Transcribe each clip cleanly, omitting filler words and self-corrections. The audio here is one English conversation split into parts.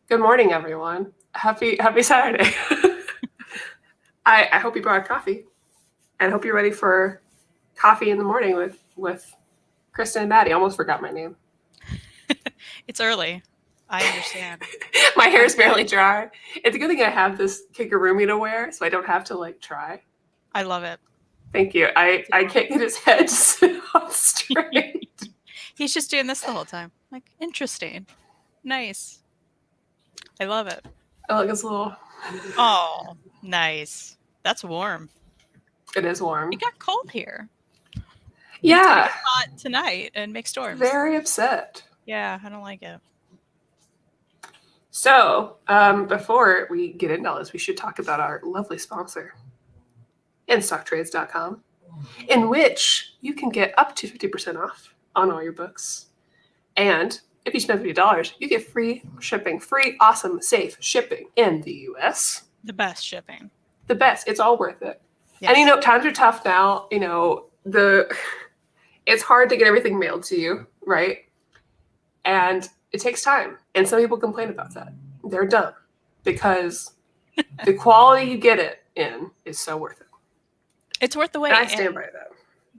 Good morning, everyone. Happy Saturday. I hope you brought coffee, and I hope you're ready for coffee in the morning with Kristan and Maddie. I almost forgot my name. It's early. I understand. My hair is barely dry. It's a good thing I have this kigurumi to wear, so I don't have to try. I love it. Thank you. I can't get his head to sit on straight. He's just doing this the whole time. Like, interesting. Nice. I love it. I like his little. Oh, nice. That's warm. It is warm. It got cold here. Yeah. It's hot tonight and make storms. Very upset. Yeah, I don't like it. So, before we get into all this, we should talk about our lovely sponsor, InStockTrades.com, in which you can get up to 50% off on all your books. And if you spend $50, you get free shipping, free, awesome, safe shipping in the US. The best shipping. The best. It's all worth it. Yes. And times are tough now. It's hard to get everything mailed to you, right? And it takes time. And some people complain about that. They're dumb because the quality you get it in is so worth it. It's worth the wait. And I stand by that.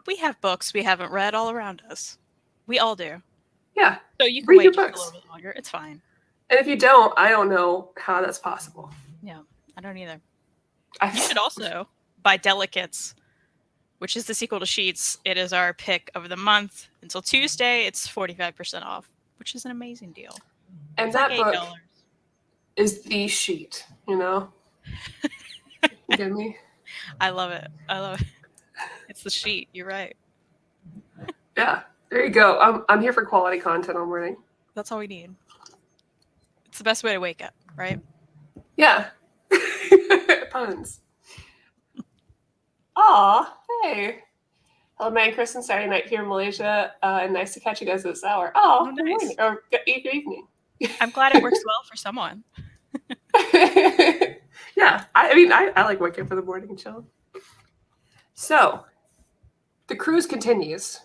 We have books we haven't read all around us. We all do. Yeah. So you can Read wait your just books. a little bit longer. It's fine. And if you don't, I don't know how that's possible. Yeah, I don't either. I You should also buy Delicates, which is the sequel to Sheets. It is our pick of the month. Until Tuesday, it's 45% off, which is an amazing deal. And It's that like book $8. is the sheet, You get me? I love it. It's the sheet. You're right. Yeah. There you go. I'm here for quality content all morning. That's all we need. It's the best way to wake up, right? Yeah. Puns. Aw, hey. Hello, man. Kristan, Saturday night here in Malaysia. And nice to catch you guys this hour. Oh, Oh, good nice. morning. Or good evening. I'm glad it works well for someone. Yeah. I like waking up in the morning and chilling. So, the cruise continues.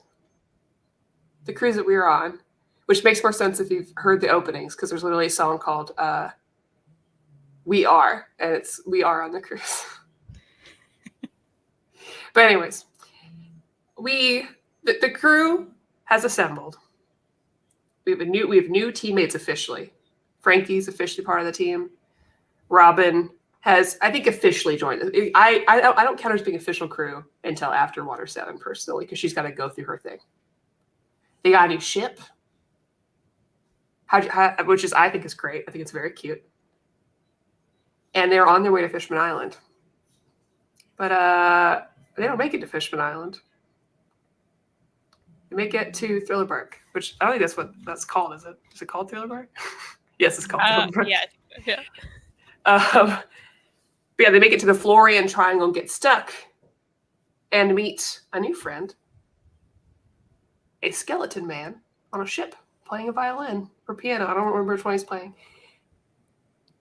The cruise that we were on, which makes more sense if you've heard the openings, because there's literally a song called We Are, and it's We Are on the Cruise. But anyways, the crew has assembled. We have new teammates officially. Frankie's officially part of the team. Robin has, I think, officially joined. I don't count her as being official crew until after Water 7, personally, because she's got to go through her thing. They got a new ship, which is, I think, is great. I think it's very cute. And they're on their way to Fishman Island. But they don't make it to Fishman Island. They make it to Thriller Bark, which I don't think that's what that's called, is it? Is it called Thriller Bark? Yes, it's called Thriller Bark. Yeah. But yeah, they make it to the Florian Triangle and get stuck and meet a new friend, a skeleton man on a ship playing a violin or piano. I don't remember which one he's playing.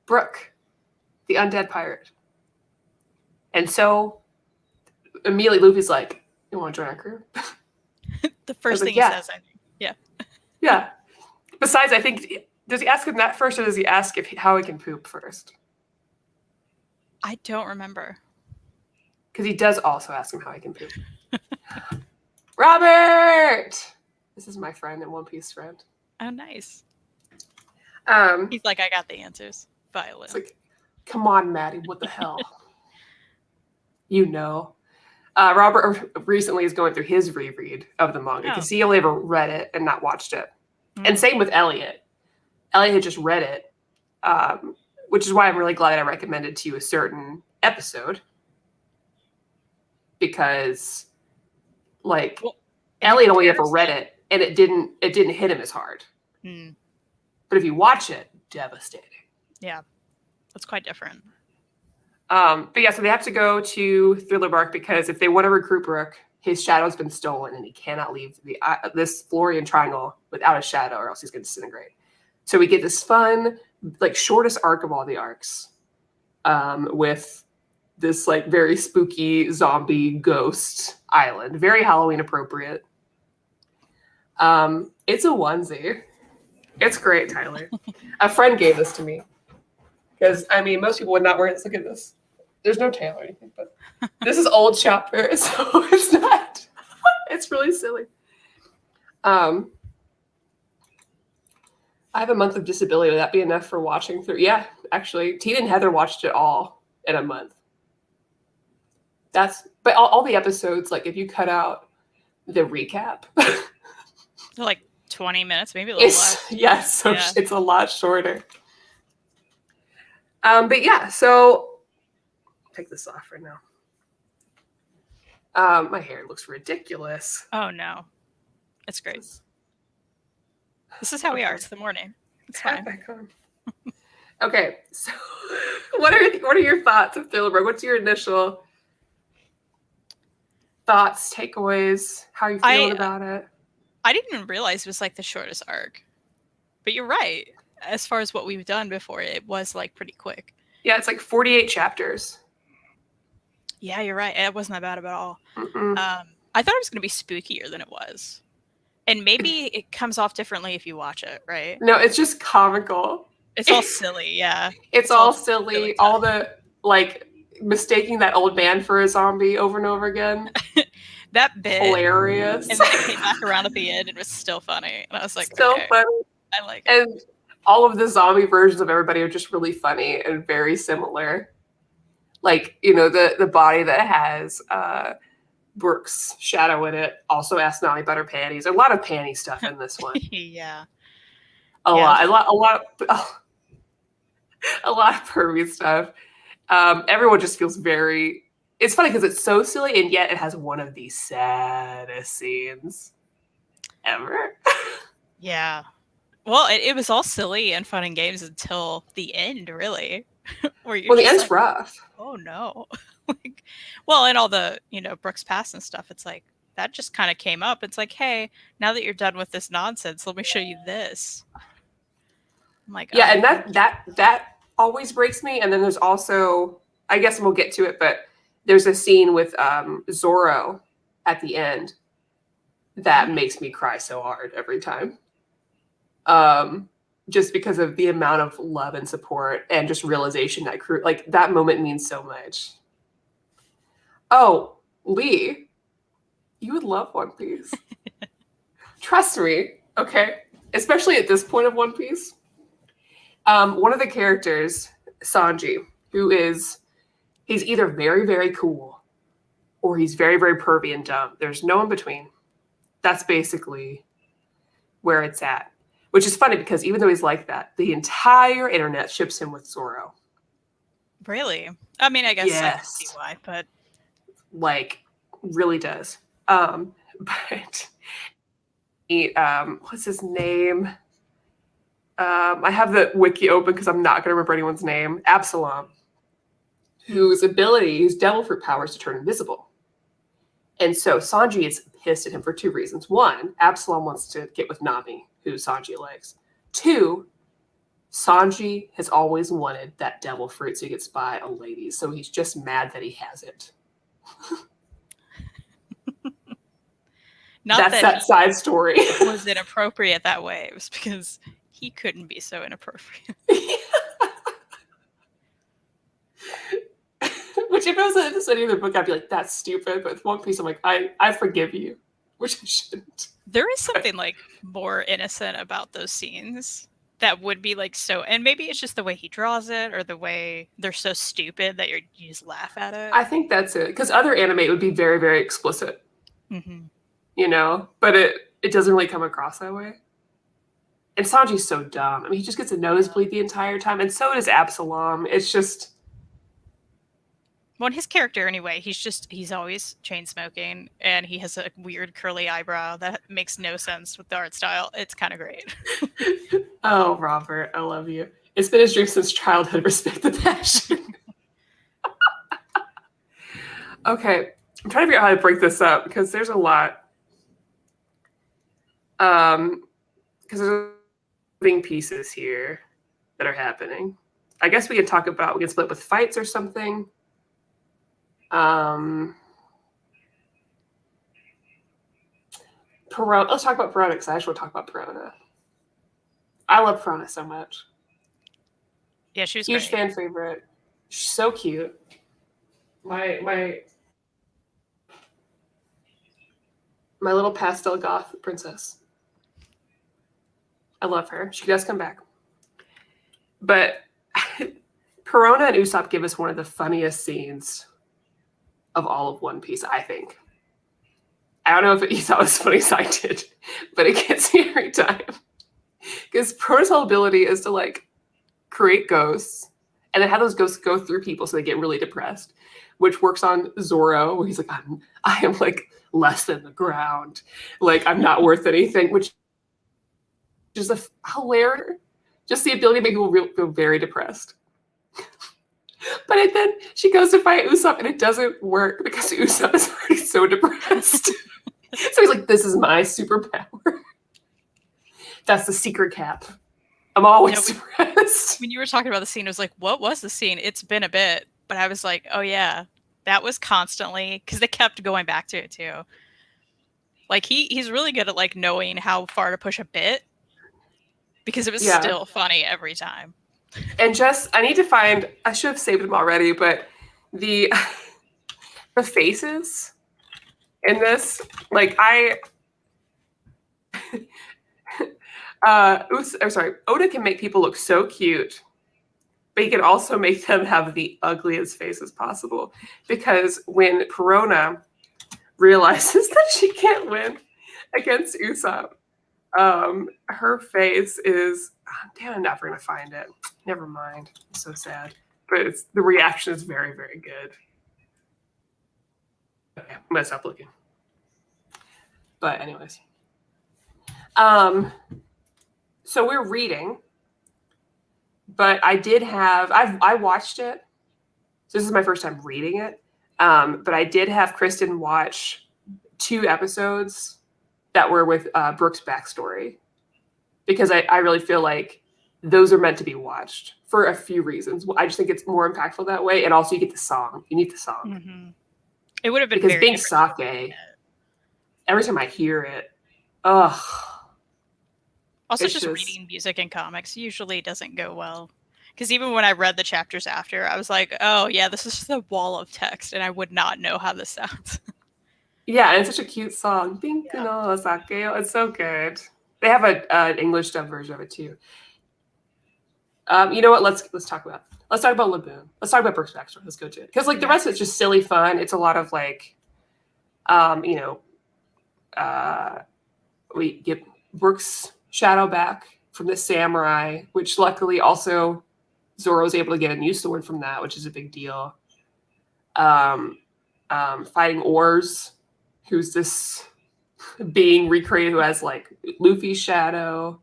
Brook, the undead pirate. And so immediately Luffy's like, you want to join our crew? The first thing he says, I think. Yeah. Yeah. Besides, I think, does he ask him that first, or does he ask how he can poop first? I don't remember. Because he does also ask him how he can poop. Robert! This is my friend and One Piece friend. Oh, nice. Um, He's like, I got the answers. Violin. It's like, come on, Maddie, what the hell? Robert recently is going through his reread of the manga because he only ever read it and not watched it. Mm-hmm. And same with Elliot. Elliot had just read it, which is why I'm really glad I recommended to you a certain episode. Because, Elliot only ever read it, and it didn't hit him as hard. Mm. But if you watch it, devastating. Yeah, that's quite different. But yeah, so they have to go to Thriller Bark because if they want to recruit Brook, his shadow's been stolen and he cannot leave this Florian Triangle without a shadow, or else he's going to disintegrate. So we get this fun, shortest arc of all the arcs, with this very spooky zombie ghost island, very Halloween appropriate. It's a onesie. It's great, Tyler. A friend gave this to me. Because, I mean, most people would not wear this. Look at this. There's no tail or anything, but this is old chapter, so it's not. It's really silly. I have a month of disability. Would that be enough for watching through? Yeah, actually. Tina and Heather watched it all in a month. But all the episodes, like if you cut out the recap. Like 20 minutes, maybe a little less. Yes, so it's a lot shorter. But yeah, so I'll take this off right now. My hair looks ridiculous. Oh no. It's great. This is how we are. It's the morning. It's fine. Back on. Okay, so what are your thoughts of Thriller Brook? What's your initial thoughts, takeaways? How are you feeling about it? I didn't even realize it was like the shortest arc. But you're right. As far as what we've done before, it was like pretty quick. Yeah, it's like 48 chapters. Yeah, you're right. It wasn't that bad at all. Mm-mm. I thought it was going to be spookier than it was. And maybe it comes off differently if you watch it, right? No, it's just comical. It's all silly, yeah. It's all silly. All the, like, mistaking that old man for a zombie over and over again. That bit. Hilarious. And then it came back around at the end and it was still funny. And I was like, still okay, funny. I like it. And all of the zombie versions of everybody are just really funny and very similar. Like, you know, the body that has Brook's shadow in it also asks Nami about her panties. A lot of panty stuff in this one. Yeah. A lot of pervy stuff. Everyone just feels very. It's funny because it's so silly, and yet it has one of the saddest scenes ever. Yeah. Well, it was all silly and fun and games until the end, really. Where you're the end's like, rough. Oh no. Like, well, and all the, Brook's past and stuff, it's like that just kind of came up. It's like, hey, now that you're done with this nonsense, let me show you this. I'm like, yeah, and that always breaks me. And then there's also, I guess we'll get to it, but there's a scene with Zoro at the end that makes me cry so hard every time. Just because of the amount of love and support and just realization that crew, like that moment means so much. Oh, Lee, you would love One Piece. Trust me, okay? Especially at this point of One Piece. One of the characters, Sanji, he's either very, very cool or he's very, very pervy and dumb. There's no in between. That's basically where it's at. Which is funny because even though he's like that, the entire internet ships him with Zoro. Really? I mean, I guess yes. I can see why, but like really does. But what's his name? I have the wiki open because I'm not going to remember anyone's name. Absalom, whose devil fruit powers to turn invisible. And so Sanji is pissed at him for two reasons. One, Absalom wants to get with Nami, who Sanji likes. Two, Sanji has always wanted that devil fruit so he gets by a lady. So he's just mad that he has it. That's that side story. Was inappropriate that way. It was because he couldn't be so inappropriate. Which if it was any other book, I'd be like, that's stupid. But with One Piece, I'm like, I forgive you. Which I shouldn't. There is something like more innocent about those scenes that would be like so, and maybe it's just the way he draws it or the way they're so stupid that you just laugh at it. I think that's it. Because other anime would be very, very explicit. Mm-hmm. But it doesn't really come across that way. And Sanji's so dumb. I mean, he just gets a nosebleed the entire time. And so does Absalom. It's just... Well, his character, anyway, he's always chain smoking, and he has a weird curly eyebrow that makes no sense with the art style. It's kind of great. Oh, Robert, I love you. It's been his dream since childhood. Respect the passion. Okay, I'm trying to figure out how to break this up because there's a lot. Because there's moving pieces here that are happening. I guess we can split with fights or something. Perona. Let's talk about Perona because I actually want to talk about Perona. I love Perona so much. Yeah, she was Huge great. fan favorite. She's so cute. My little pastel goth princess. I love her. She does come back. But Perona and Usopp give us one of the funniest scenes of all of One Piece, I think. I don't know if you thought it was funny as I did, but it gets me every time. Because Perona's whole ability is to like create ghosts and then have those ghosts go through people so they get really depressed, which works on Zoro, where he's like, I am like less than the ground. Like I'm not worth anything, which is hilarious. Just the ability to make people feel very depressed. But then she goes to fight Usopp and it doesn't work because Usopp is already so depressed. So he's like, this is my superpower. That's the secret cap. I'm always depressed. When you were talking about the scene, it was like, what was the scene? It's been a bit. But I was like, oh yeah, that was constantly, because they kept going back to it too. Like he's really good at like knowing how far to push a bit, because it was still funny every time. And I need to find, I should have saved them already, but the faces in this, like Oda can make people look so cute, but he can also make them have the ugliest faces possible. Because when Perona realizes that she can't win against Usopp, her face is, damn, I'm never gonna find it. Never mind. I'm so sad. But the reaction is very, very good. Okay, I'm gonna stop looking. But anyways. So we're reading, but I watched it. So this is my first time reading it. But I did have Kristan watch 2 episodes that were with Brook's backstory, because I really feel like those are meant to be watched for a few reasons. I just think it's more impactful that way, and also you get the song. You need the song. Mm-hmm. It would have been because being sake. Every time I hear it, ugh. Also, just reading music and comics usually doesn't go well. Because even when I read the chapters after, I was like, oh, yeah, this is just a wall of text, and I would not know how this sounds. Yeah, and it's such a cute song. It's so good. They have an English dub version of it, too. You know what? Let's talk about Laboon. Let's talk about Brook's backstory. Let's go to it. Because, like, the rest of it's just silly fun. It's a lot of, like, we get Brook's shadow back from the samurai, which luckily also Zoro's able to get a new sword from that, which is a big deal. Fighting Oars, who's this being recreated who has like Luffy's shadow.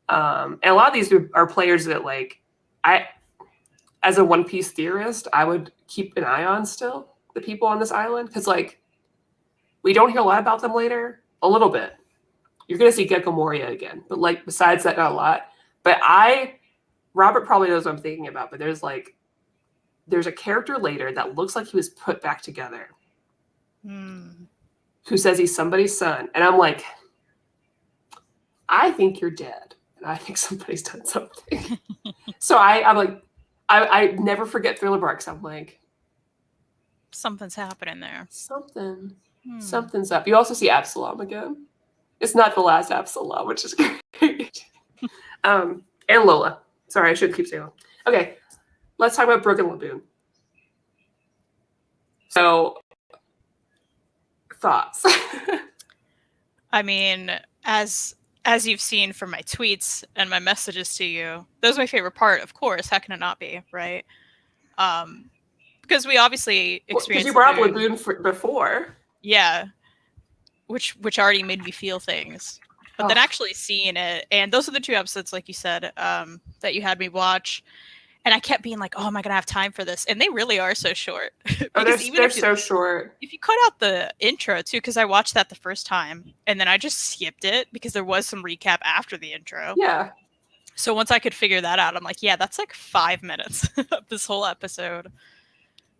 And a lot of these are players that like as a One Piece theorist, I would keep an eye on still, the people on this island, because like we don't hear a lot about them later. A little bit. You're gonna see Gecko Moria again, but like besides that, not a lot. But Robert probably knows what I'm thinking about, but there's a character later that looks like he was put back together. Who says he's somebody's son. And I'm like, I think you're dead. And I think somebody's done something. So I'm like, I never forget Thriller Barks. I'm like, something's happening there. Something's up. You also see Absalom again. It's not the last Absalom, which is great. And Lola. Sorry, I shouldn't keep saying that. Okay, let's talk about Brook and Laboon. So, thoughts? I mean, as you've seen from my tweets and my messages to you, that was my favorite part, of course. How can it not be, right? Because we obviously experienced. Because you brought up Laboon before. Yeah, which already made me feel things. But then actually seeing it, and those are the 2 episodes, like you said, that you had me watch. And I kept being like, oh, am I going to have time for this? And they really are so short. They're so short. If you cut out the intro, too, because I watched that the first time, and then I just skipped it because there was some recap after the intro. Yeah. So once I could figure that out, I'm like, yeah, that's like 5 minutes of this whole episode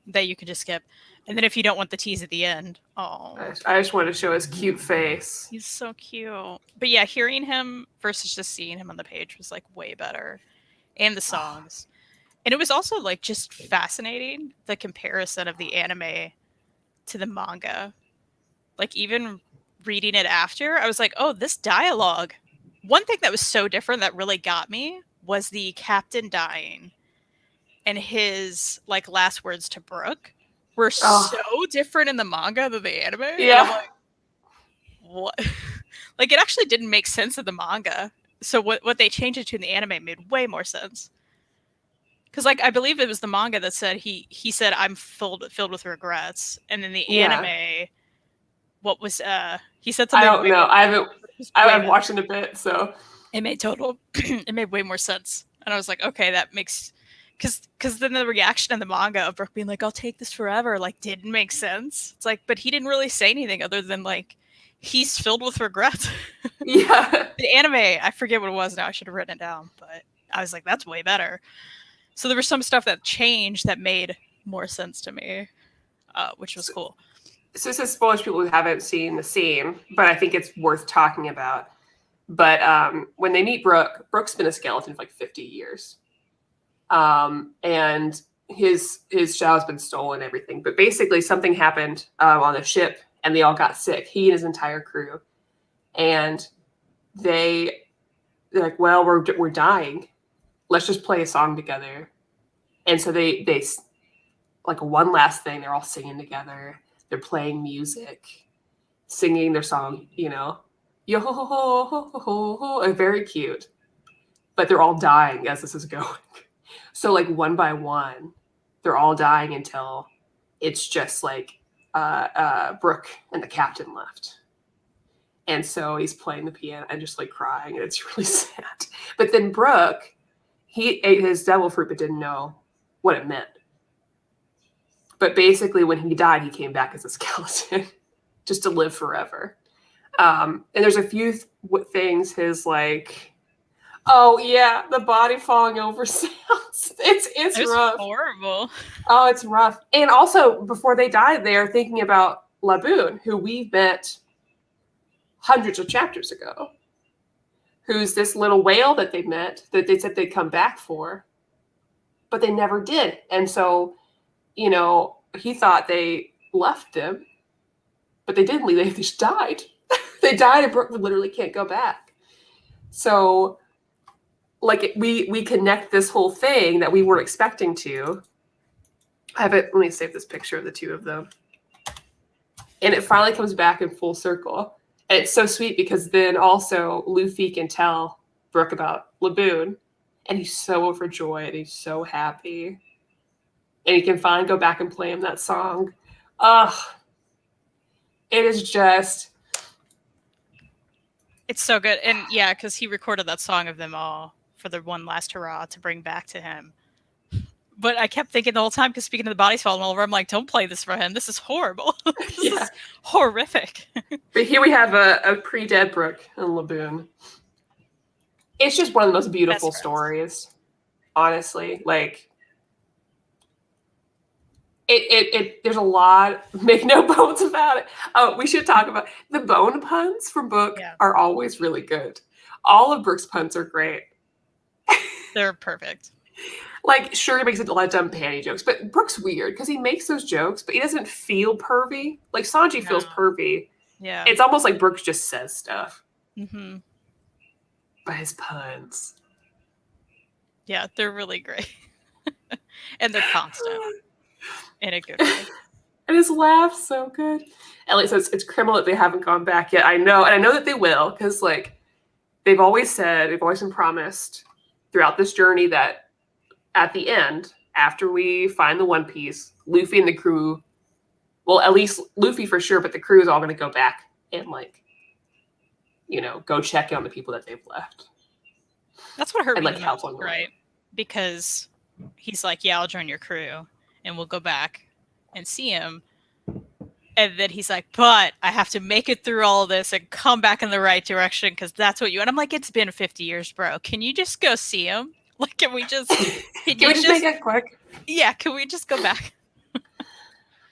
that you could just skip. And then if you don't want the tease at the end, I just want to show his cute face. He's so cute. But yeah, hearing him versus just seeing him on the page was like way better. and the songs. And it was also like just fascinating, the comparison of the anime to the manga. Like even reading it after, I was like, oh, this dialogue. One thing that was so different that really got me was the captain dying and his like last words to Brook were so different in the manga than the anime. Yeah. And I'm like, what? Like it actually didn't make sense in the manga. So what they changed it to in the anime made way more sense. Because like I believe it was the manga that said he said I'm filled with regrets, and then the anime, what was he said something. I don't know. I've watched it a bit, so it made it made way more sense, and I was like, okay, that makes because then the reaction in the manga of Brook being like, I'll take this forever, like didn't make sense. It's like, but he didn't really say anything other than like he's filled with regrets. Yeah. The anime, I forget what it was now. I should have written it down, but I was like, that's way better. So there was some stuff that changed that made more sense to me, which was cool. So this is spoilers people who haven't seen the scene, but I think it's worth talking about. But when they meet Brook, Brook's been a skeleton for like 50 years. And his shell's been stolen and everything. But basically something happened on the ship and they all got sick, he and his entire crew. And they're like, well, we're dying. Let's just play a song together. And so they like one last thing, they're all singing together. They're playing music, singing their song, you know, yo ho ho ho ho ho ho, very cute. But they're all dying as this is going. So like one by one, they're all dying until it's just like Brook and the captain left. And so he's playing the piano and just like crying, and it's really sad. But then Brook, he ate his devil fruit but didn't know what it meant. But basically when he died, he came back as a skeleton just to live forever. And there's a few things his like, oh yeah, the body falling over sounds. It's rough. Horrible. Oh, it's rough. And also before they died, they are thinking about Laboon, who we met hundreds of chapters ago, who's this little whale that they met that they said they'd come back for, but they never did. And so, you know, he thought they left him, but they didn't leave. They just died. They died and Brook literally can't go back. So like we connect this whole thing that we weren't expecting to. I have it. Let me save this picture of the two of them. And it finally comes back in full circle. And it's so sweet because then also Luffy can tell Brook about Laboon, and he's so overjoyed. He's so happy. And he can finally go back and play him that song. Ugh. It is just... It's so good. And yeah, because he recorded that song of them all for the one last hurrah to bring back to him. But I kept thinking the whole time, because speaking of the bodies falling all over, I'm like, don't play this for him. This is horrible. This is horrific. But here we have a pre-dead Brook and Laboon. It's just one of the most beautiful stories, honestly. Like, there's a lot, make no bones about it. Oh, we should talk about the bone puns from Brook are always really good. All of Brook's puns are great. They're perfect. Like, sure, he makes a lot of dumb panty jokes, but Brook's weird because he makes those jokes, but he doesn't feel pervy. Like, Sanji feels pervy. Yeah. It's almost like Brook just says stuff. Mm-hmm. But his puns. Yeah, they're really great. And they're constant. In a good way. And his laugh's so good. Ellie says it's criminal that they haven't gone back yet. I know, and I know that they will, because, like, they've always been promised throughout this journey that at the end, after we find the One Piece, Luffy and the crew, well, at least Luffy for sure, but the crew is all going to go back and, like, you know, go check on the people that they've left. That's what hurt me like, the most, right? Because he's like, yeah, I'll join your crew, and we'll go back and see him. And then he's like, but I have to make it through all of this and come back in the right direction, because that's what you... And I'm like, it's been 50 years, bro. Can you just go see him? Like, can we just... Can we just make it quick? Yeah, can we just go back?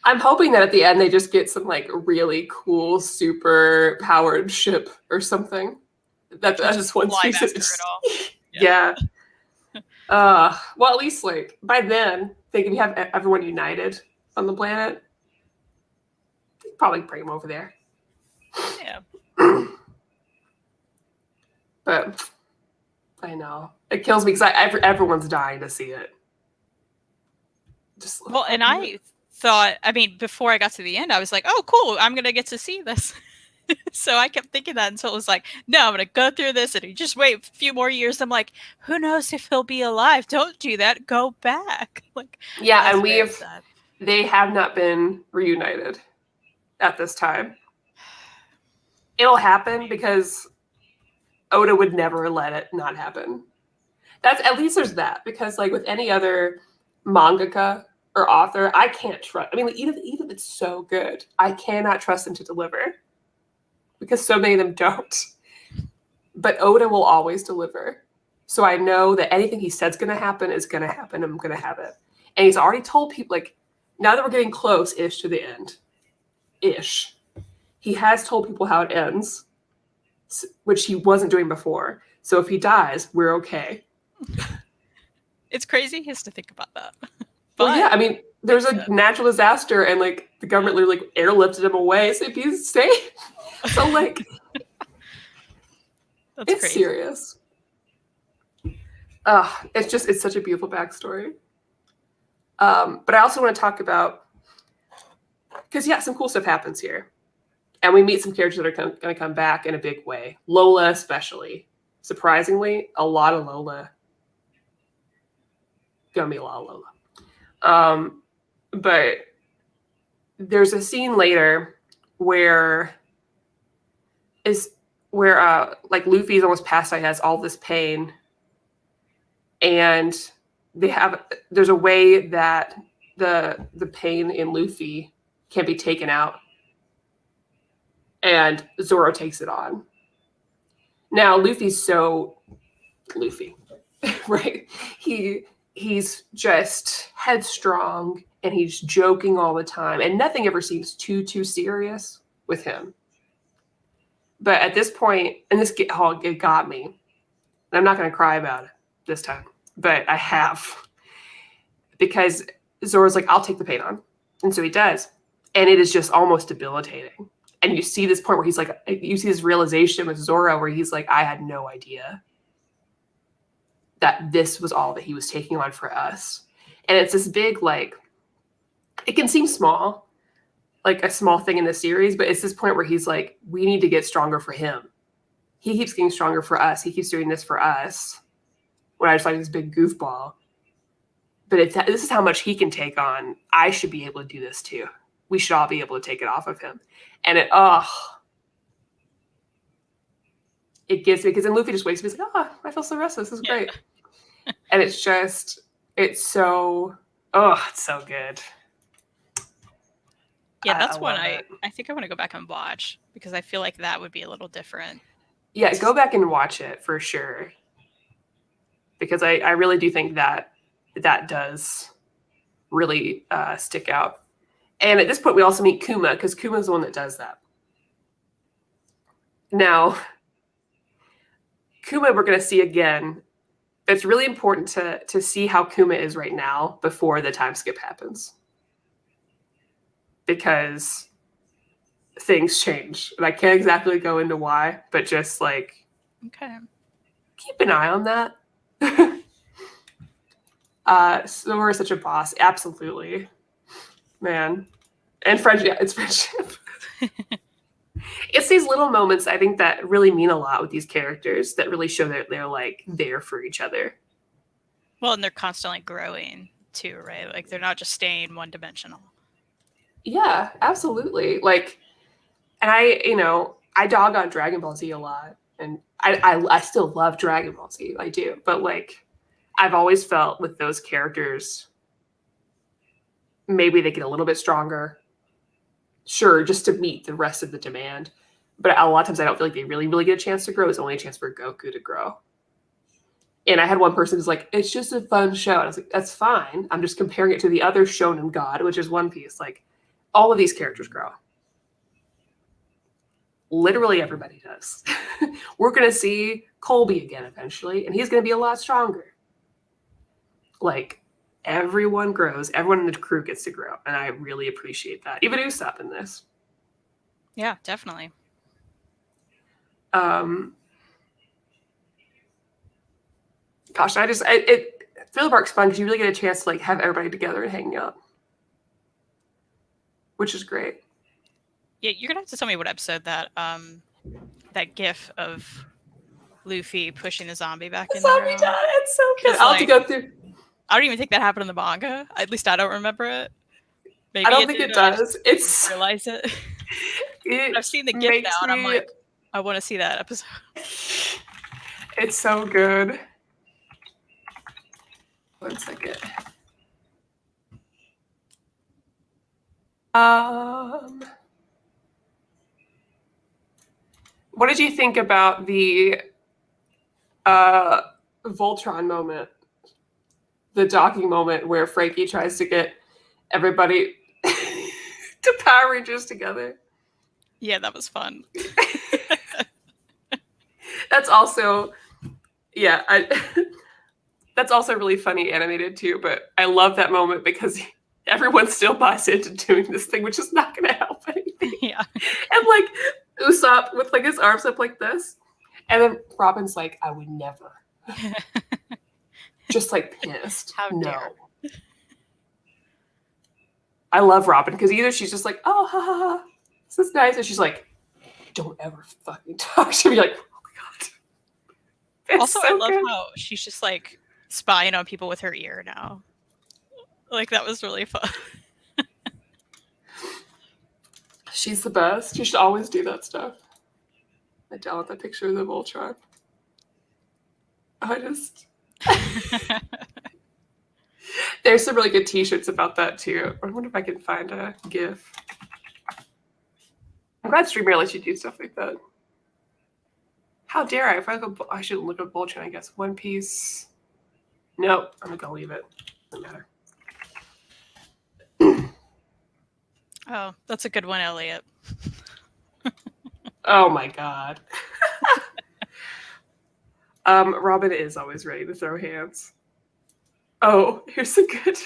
I'm hoping that at the end they just get some, like, really cool, super powered ship or something. That just one piece. It all. Yeah. Well, at least like by then, think if you have everyone united on the planet, you'd probably bring them over there. Yeah. But I know it kills me because everyone's dying to see it. Well, and I thought, I mean, before I got to the end, I was like, oh, cool, I'm gonna get to see this. So I kept thinking that until it was like, no, I'm gonna go through this, and you just wait a few more years. I'm like, who knows if he'll be alive? Don't do that. Go back. Like, yeah, and they have not been reunited at this time. It'll happen because Oda would never let it not happen. That's at least there's that, because like with any other mangaka or author, I can't trust. I mean, like, even if it's so good, I cannot trust them to deliver because so many of them don't. But Oda will always deliver. So I know that anything he said's going to happen is going to happen. I'm going to have it. And he's already told people, like, now that we're getting close-ish to the end, he has told people how it ends, which he wasn't doing before. So if he dies, we're okay. It's crazy he has to think about that. Well, yeah, I mean, there's a natural disaster, and like the government literally like airlifted him away, so he's safe. So like, it's crazy. Serious. It's such a beautiful backstory. But I also want to talk about, because yeah, some cool stuff happens here, and we meet some characters that are going to come back in a big way. Lola, especially, surprisingly, a lot of Lola. Gonna be a lot of Lola. But there's a scene later where like Luffy's almost passed out, he has all this pain, and there's a way that the pain in Luffy can be taken out, and Zoro takes it on. Now Luffy's so Luffy, right? He's just headstrong, and he's joking all the time, and nothing ever seems too serious with him. But at this point, and it got me, and I'm not going to cry about it this time, but I have, because Zoro's like, I'll take the pain on, and so he does, and it is just almost debilitating. And you see this point where he's like, you see this realization with Zoro where he's like, I had no idea that this was all that he was taking on for us. And it's this big, like, it can seem small, like a small thing in the series, but it's this point where he's like, we need to get stronger for him. He keeps getting stronger for us. He keeps doing this for us. When I just like this big goofball. But if this is how much he can take on, I should be able to do this too. We should all be able to take it off of him. And it gets me, because then Luffy just wakes up, he's like, I feel so restless. This is great. And it's so good. Yeah, that's one I think I want to go back and watch, because I feel like that would be a little different. Yeah, go back and watch it for sure. Because I really do think that does really stick out. And at this point, we also meet Kuma, because Kuma's the one that does that. Now, Kuma we're going to see again. It's really important to see how Kuma is right now before the time skip happens. Because things change. And I can't exactly go into why, but just like, okay, keep an eye on that. Zoro is such a boss. Absolutely. Man. And friendship. Yeah, it's friendship. It's these little moments, I think, that really mean a lot with these characters, that really show that they're like there for each other. Well, and they're constantly growing too, right? Like they're not just staying one-dimensional. Yeah, absolutely. Like, and I dog on Dragon Ball Z a lot, and I still love Dragon Ball Z. I do, but like, I've always felt with those characters, maybe they get a little bit stronger. Sure, just to meet the rest of the demand. But a lot of times I don't feel like they really, really get a chance to grow. It's only a chance for Goku to grow. And I had one person who's like, it's just a fun show. And I was like, that's fine. I'm just comparing it to the other shonen god, which is One Piece. Like, all of these characters grow. Literally everybody does. We're going to see Colby again eventually, and he's going to be a lot stronger. like everyone grows, everyone in the crew gets to grow, and I really appreciate that. Even Usopp in this. Yeah, definitely. Gosh, Thriller Bark's fun because you really get a chance to like have everybody together and hang out, which is great. Yeah, you're gonna have to tell me what episode that GIF of Luffy pushing the zombie back in the Zombie room. done. It's so good. 'Cause, I'll have to go through. I don't even think that happened in the manga. At least I don't remember it. Maybe I don't think did, it and I just does. It's didn't realize it. it I've seen the GIF now, makes and I'm me. like, I want to see that episode. It's so good. 1 second. What did you think about the Voltron moment? The docking moment where Frankie tries to get everybody to Power Rangers together. Yeah, that was fun. That's also, yeah, that's also really funny animated too. But I love that moment because everyone still buys into doing this thing, which is not going to help anything. Yeah. And like Usopp with like his arms up like this, and then Robin's like, "I would never." Just like pissed. How no. dare. I love Robin because either she's just like, "Oh, ha ha ha, this is nice," and she's like, "Don't ever fucking talk to me." Like, oh my god. It's Also, so I love good. how she's just like spying on people with her ear now. Like, that was really fun. She's the best. You should always do that stuff. I download that picture of the Voltron. There's some really good t-shirts about that too. I wonder if I can find a GIF. I'm glad Streamer lets you do stuff like that. How dare I? If I should look up Voltron, I guess. One Piece. Nope, I'm gonna leave it. Doesn't matter. Oh, that's a good one, Elliot. Oh my god. Robin is always ready to throw hands. Oh, here's a good.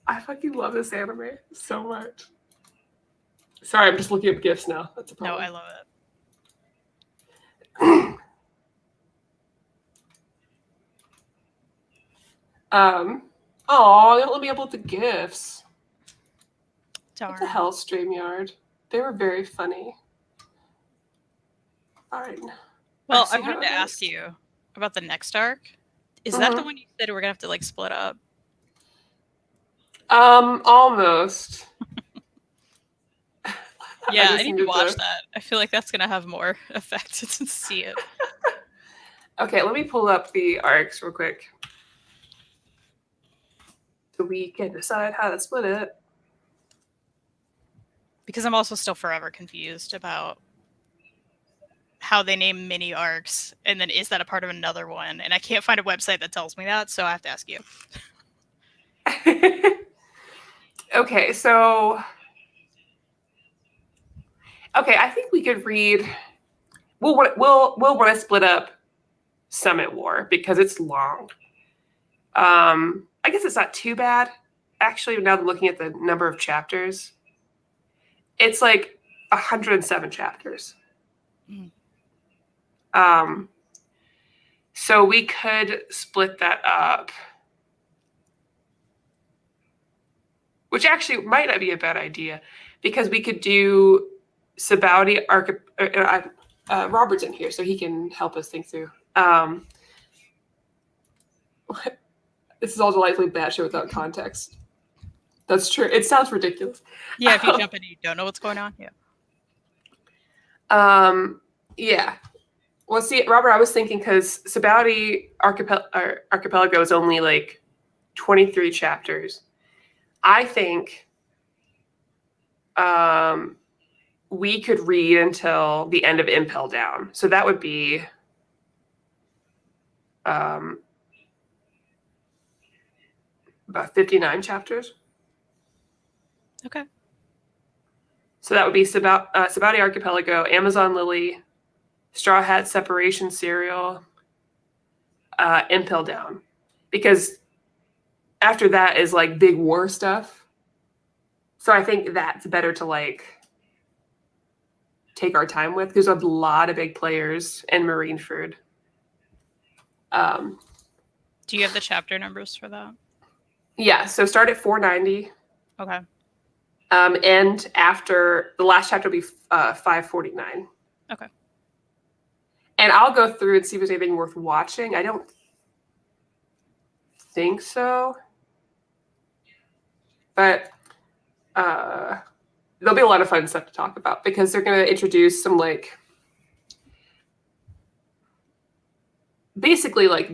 I fucking love this anime so much. Sorry, I'm just looking up GIFs now. That's a problem. No, I love it. Oh, they don't let me upload the GIFs. Darn. What the hell, StreamYard? They were very funny. Fine. Well, I wanted to ask you about the next arc. Is that the one you said we're gonna have to like split up? Almost. Yeah, I need to watch that. I feel like that's gonna have more effect to see it. Okay, let me pull up the arcs real quick. So we can decide how to split it. Because I'm also still forever confused about how they name mini arcs, and then is that a part of another one? And I can't find a website that tells me that, so I have to ask you. Okay, so I think we could read. We'll want to split up Summit War because it's long. I guess it's not too bad. Actually, now that I'm looking at the number of chapters, it's like 107 chapters. So we could split that up, which actually might not be a bad idea because we could do Sabouti Robert's in here, so he can help us think through. This is all delightfully batshit without context. That's true. It sounds ridiculous. Yeah, if you jump in and you don't know what's going on, yeah. Yeah. Well, see, Robert, I was thinking because Sabouti Archipelago is only like 23 chapters. I think we could read until the end of Impel Down. So that would be about 59 chapters. Okay. So that would be Sabouti Archipelago, Amazon Lily, Straw Hat Separation Serial, Impel Down. Because after that is like big war stuff. So I think that's better to like take our time with. There's a lot of big players in Marineford. Do you have the chapter numbers for that? Yeah, so start at 490. Okay. And after the last chapter will be 549. Okay. And I'll go through and see if there's anything worth watching. I don't think so. But there'll be a lot of fun stuff to talk about because they're going to introduce some like basically like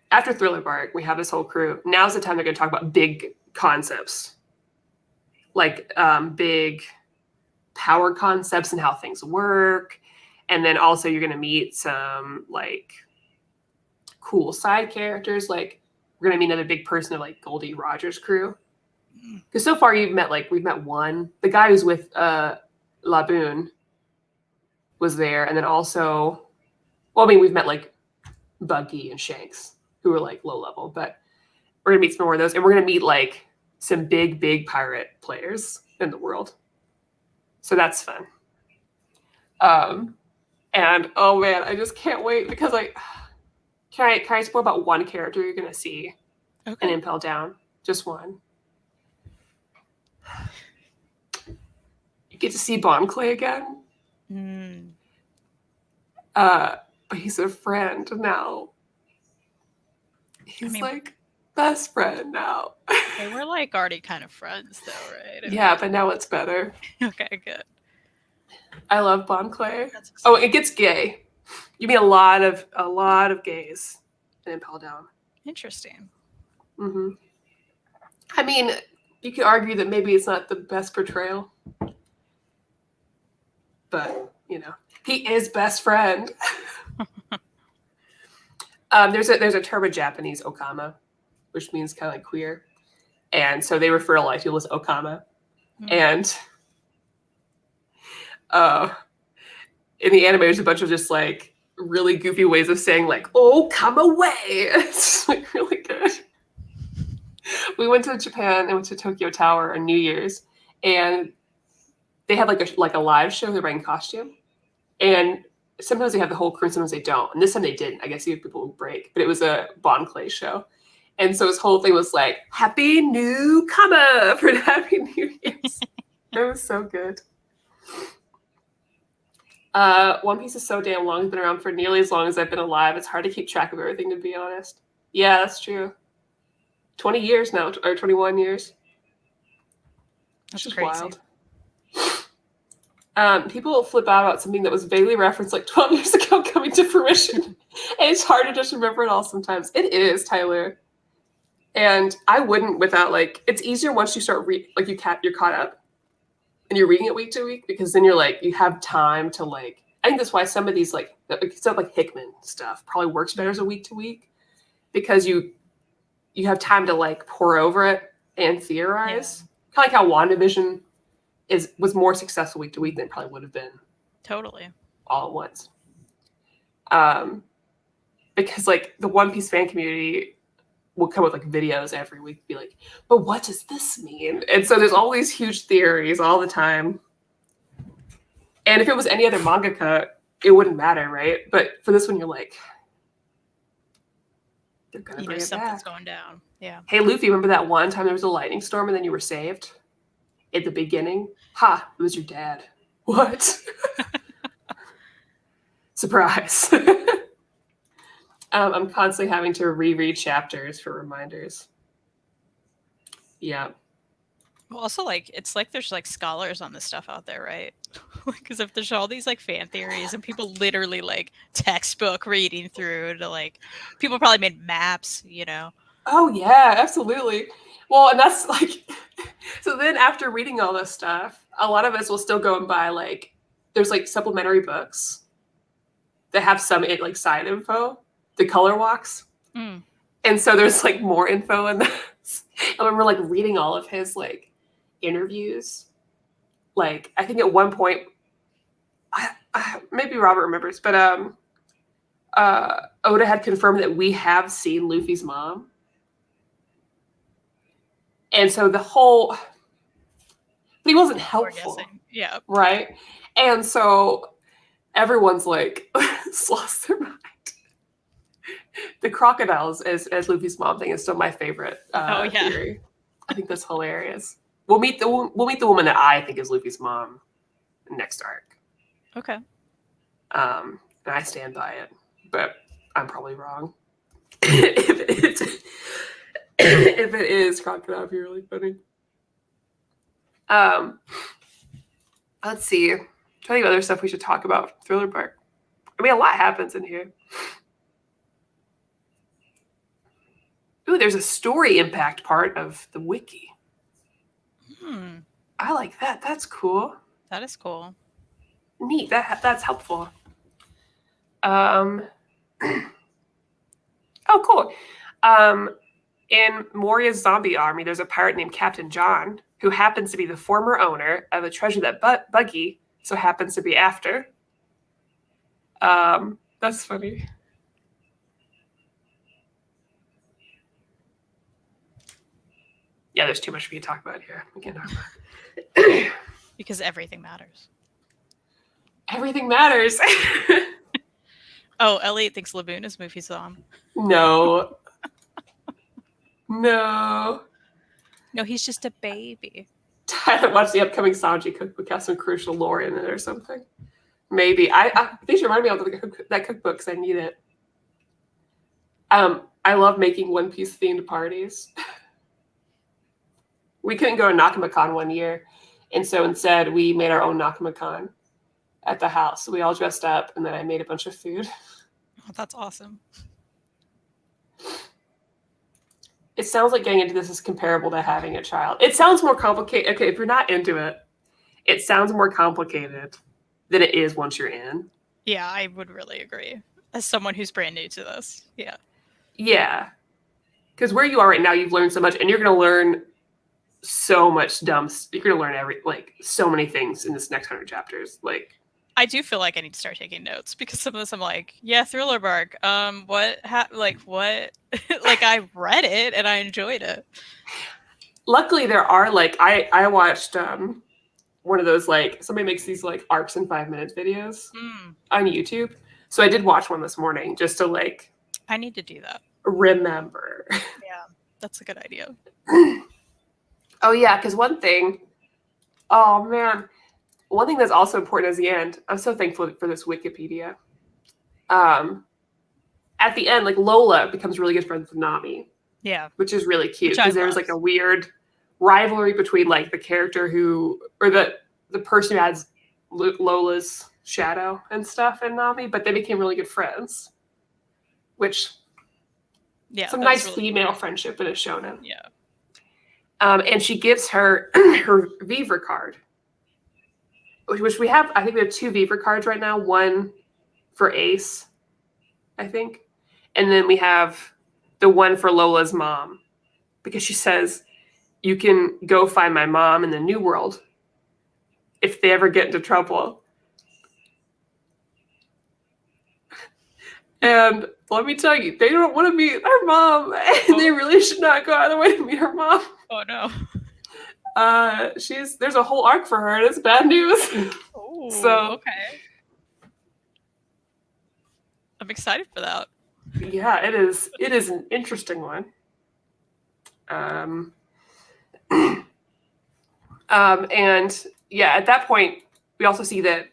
after Thriller Bark, we have this whole crew. Now's the time they're going to talk about big concepts, like big power concepts and how things work. And then also you're going to meet some like cool side characters. Like we're going to meet another big person of like Goldie Rogers' crew. Because so far we've met one. The guy who's with Laboon was there. And then also, well, I mean, we've met like Buggy and Shanks who were like low level, but we're going to meet some more of those. And we're going to meet like some big pirate players in the world. So that's fun. And oh man, I just can't wait because can I spoil about one character you're going to see in Impel Down? Just one. You get to see Bon Clay again. But he's a friend now. He's like best friend now. They were like already kind of friends though, right? Yeah, but now it's better. Okay, good. I love Bon Clay. Oh, it gets gay. You meet a lot of gays in Impel Down. Interesting. Mm-hmm. I mean, you could argue that maybe it's not the best portrayal, but you know, he is best friend. There's a turbo Japanese Okama, which means kind of like queer, and so they refer to a lot of people as Okama, and in the anime there's a bunch of just like really goofy ways of saying like, "Oh, come away." It's like really good. We went to Japan and went to Tokyo Tower on New Year's, and they had like a live show. They're wearing costume, and sometimes they have the whole crew, and sometimes they don't. And this time they didn't. I guess people would break, but it was a Bon Clay show, and so his whole thing was like, "Happy Newcomer" for Happy New Year's. It was so good. One Piece is so damn long. It's been around for nearly as long as I've been alive. It's hard to keep track of everything, to be honest. Yeah, that's true. 20 years now, or 21 years. That's just crazy. Wild. People flip out about something that was vaguely referenced like 12 years ago coming to fruition. And it's hard to just remember it all sometimes. It is, Tyler. And I wouldn't without like, it's easier once you start you're caught up and you're reading it week to week, because then you're like, you have time to like, I think that's why some of these stuff like Hickman stuff probably works better as a week to week, because you have time to like pour over it and theorize. Yeah. Kind of like how WandaVision was more successful week to week than it probably would have been. Totally. All at once. Because like the One Piece fan community will come with like videos every week, be like, but what does this mean? And so there's all these huge theories all the time. And if it was any other mangaka, it wouldn't matter, right? But for this one, you're like, they're gonna bring it something's back. Going down. Yeah. Hey, Luffy, remember that one time there was a lightning storm and then you were saved? At the beginning? Ha, it was your dad. What? Surprise. I'm constantly having to reread chapters for reminders. Yeah. Well, also, like, it's like there's like scholars on this stuff out there, right? Because if there's all these like fan theories and people literally like textbook reading through to like, people probably made maps, you know? Oh, yeah, absolutely. Well, and that's like, so then after reading all this stuff, a lot of us will still go and buy like, there's like supplementary books that have some like side info, the color walks. And so there's like more info in this. I remember like reading all of his like interviews. Like, I think at one point, maybe Robert remembers, but Oda had confirmed that we have seen Luffy's mom. And so the whole, but he wasn't helpful, Yeah. right? And so everyone's like lost their mind. The crocodiles as Luffy's mom thing is still my favorite theory. I think that's hilarious. We'll meet the woman that I think is Luffy's mom next arc. Okay. And I stand by it, but I'm probably wrong. if it is crocodile, it'd be really funny. Let's see. I'm trying to think of other stuff we should talk about. Thriller Bark. I mean, a lot happens in here. Ooh, there's a story impact part of the wiki. I like that. That's cool. That is cool. Neat. That's helpful. Oh, cool. In Moria's zombie army, there's a pirate named Captain John who happens to be the former owner of a treasure that Buggy so happens to be after. That's funny. Yeah, there's too much we can talk about here. We can talk about because everything matters. Everything matters. Oh, Elliot thinks Laboon is Luffy's mom. No. No, he's just a baby. I haven't watched the upcoming Sanji cookbook. Has some crucial lore in it or something. Maybe. I think you remind me of that cookbook because I need it. I love making One Piece themed parties. We couldn't go to Nakamacon one year, and so instead we made our own Nakamacon at the house. So we all dressed up, and then I made a bunch of food. Oh, that's awesome. It sounds like getting into this is comparable to having a child. It sounds more complicated. Okay, if you're not into it, it sounds more complicated than it is once you're in. Yeah, I would really agree. As someone who's brand new to this. Yeah. Yeah. Because where you are right now, you've learned so much, and you're going to learn so much dumb. You're going to learn so many things in this next 100 chapters. I do feel like I need to start taking notes because some of this I'm like, yeah, Thriller Bark. What? What? I read it and I enjoyed it. Luckily, there are I watched one of those somebody makes these arcs in 5 minutes videos on YouTube. So I did watch one this morning just to I need to do that. Remember. Yeah, that's a good idea. Oh yeah, because one thing. Oh man. One thing that's also important is the end. I'm so thankful for this Wikipedia. At the end, Lola becomes really good friends with Nami. Yeah. Which is really cute because there's a weird rivalry between the character the person who has Lola's shadow and stuff and Nami, but they became really good friends. Which some nice really female friendship in a shonen. Yeah. And she gives her her Viver card. Which we have, I think we have 2 Viver cards right now. One for Ace, I think. And then we have the one for Lola's mom. Because she says, you can go find my mom in the New World if they ever get into trouble. And let me tell you, they don't want to meet her mom. And they really should not go out of the way to meet her mom. Oh, no. There's a whole arc for her, and it's bad news. Oh, so okay. I'm excited for that. Yeah, it is. It is an interesting one. And yeah, at that point, we also see that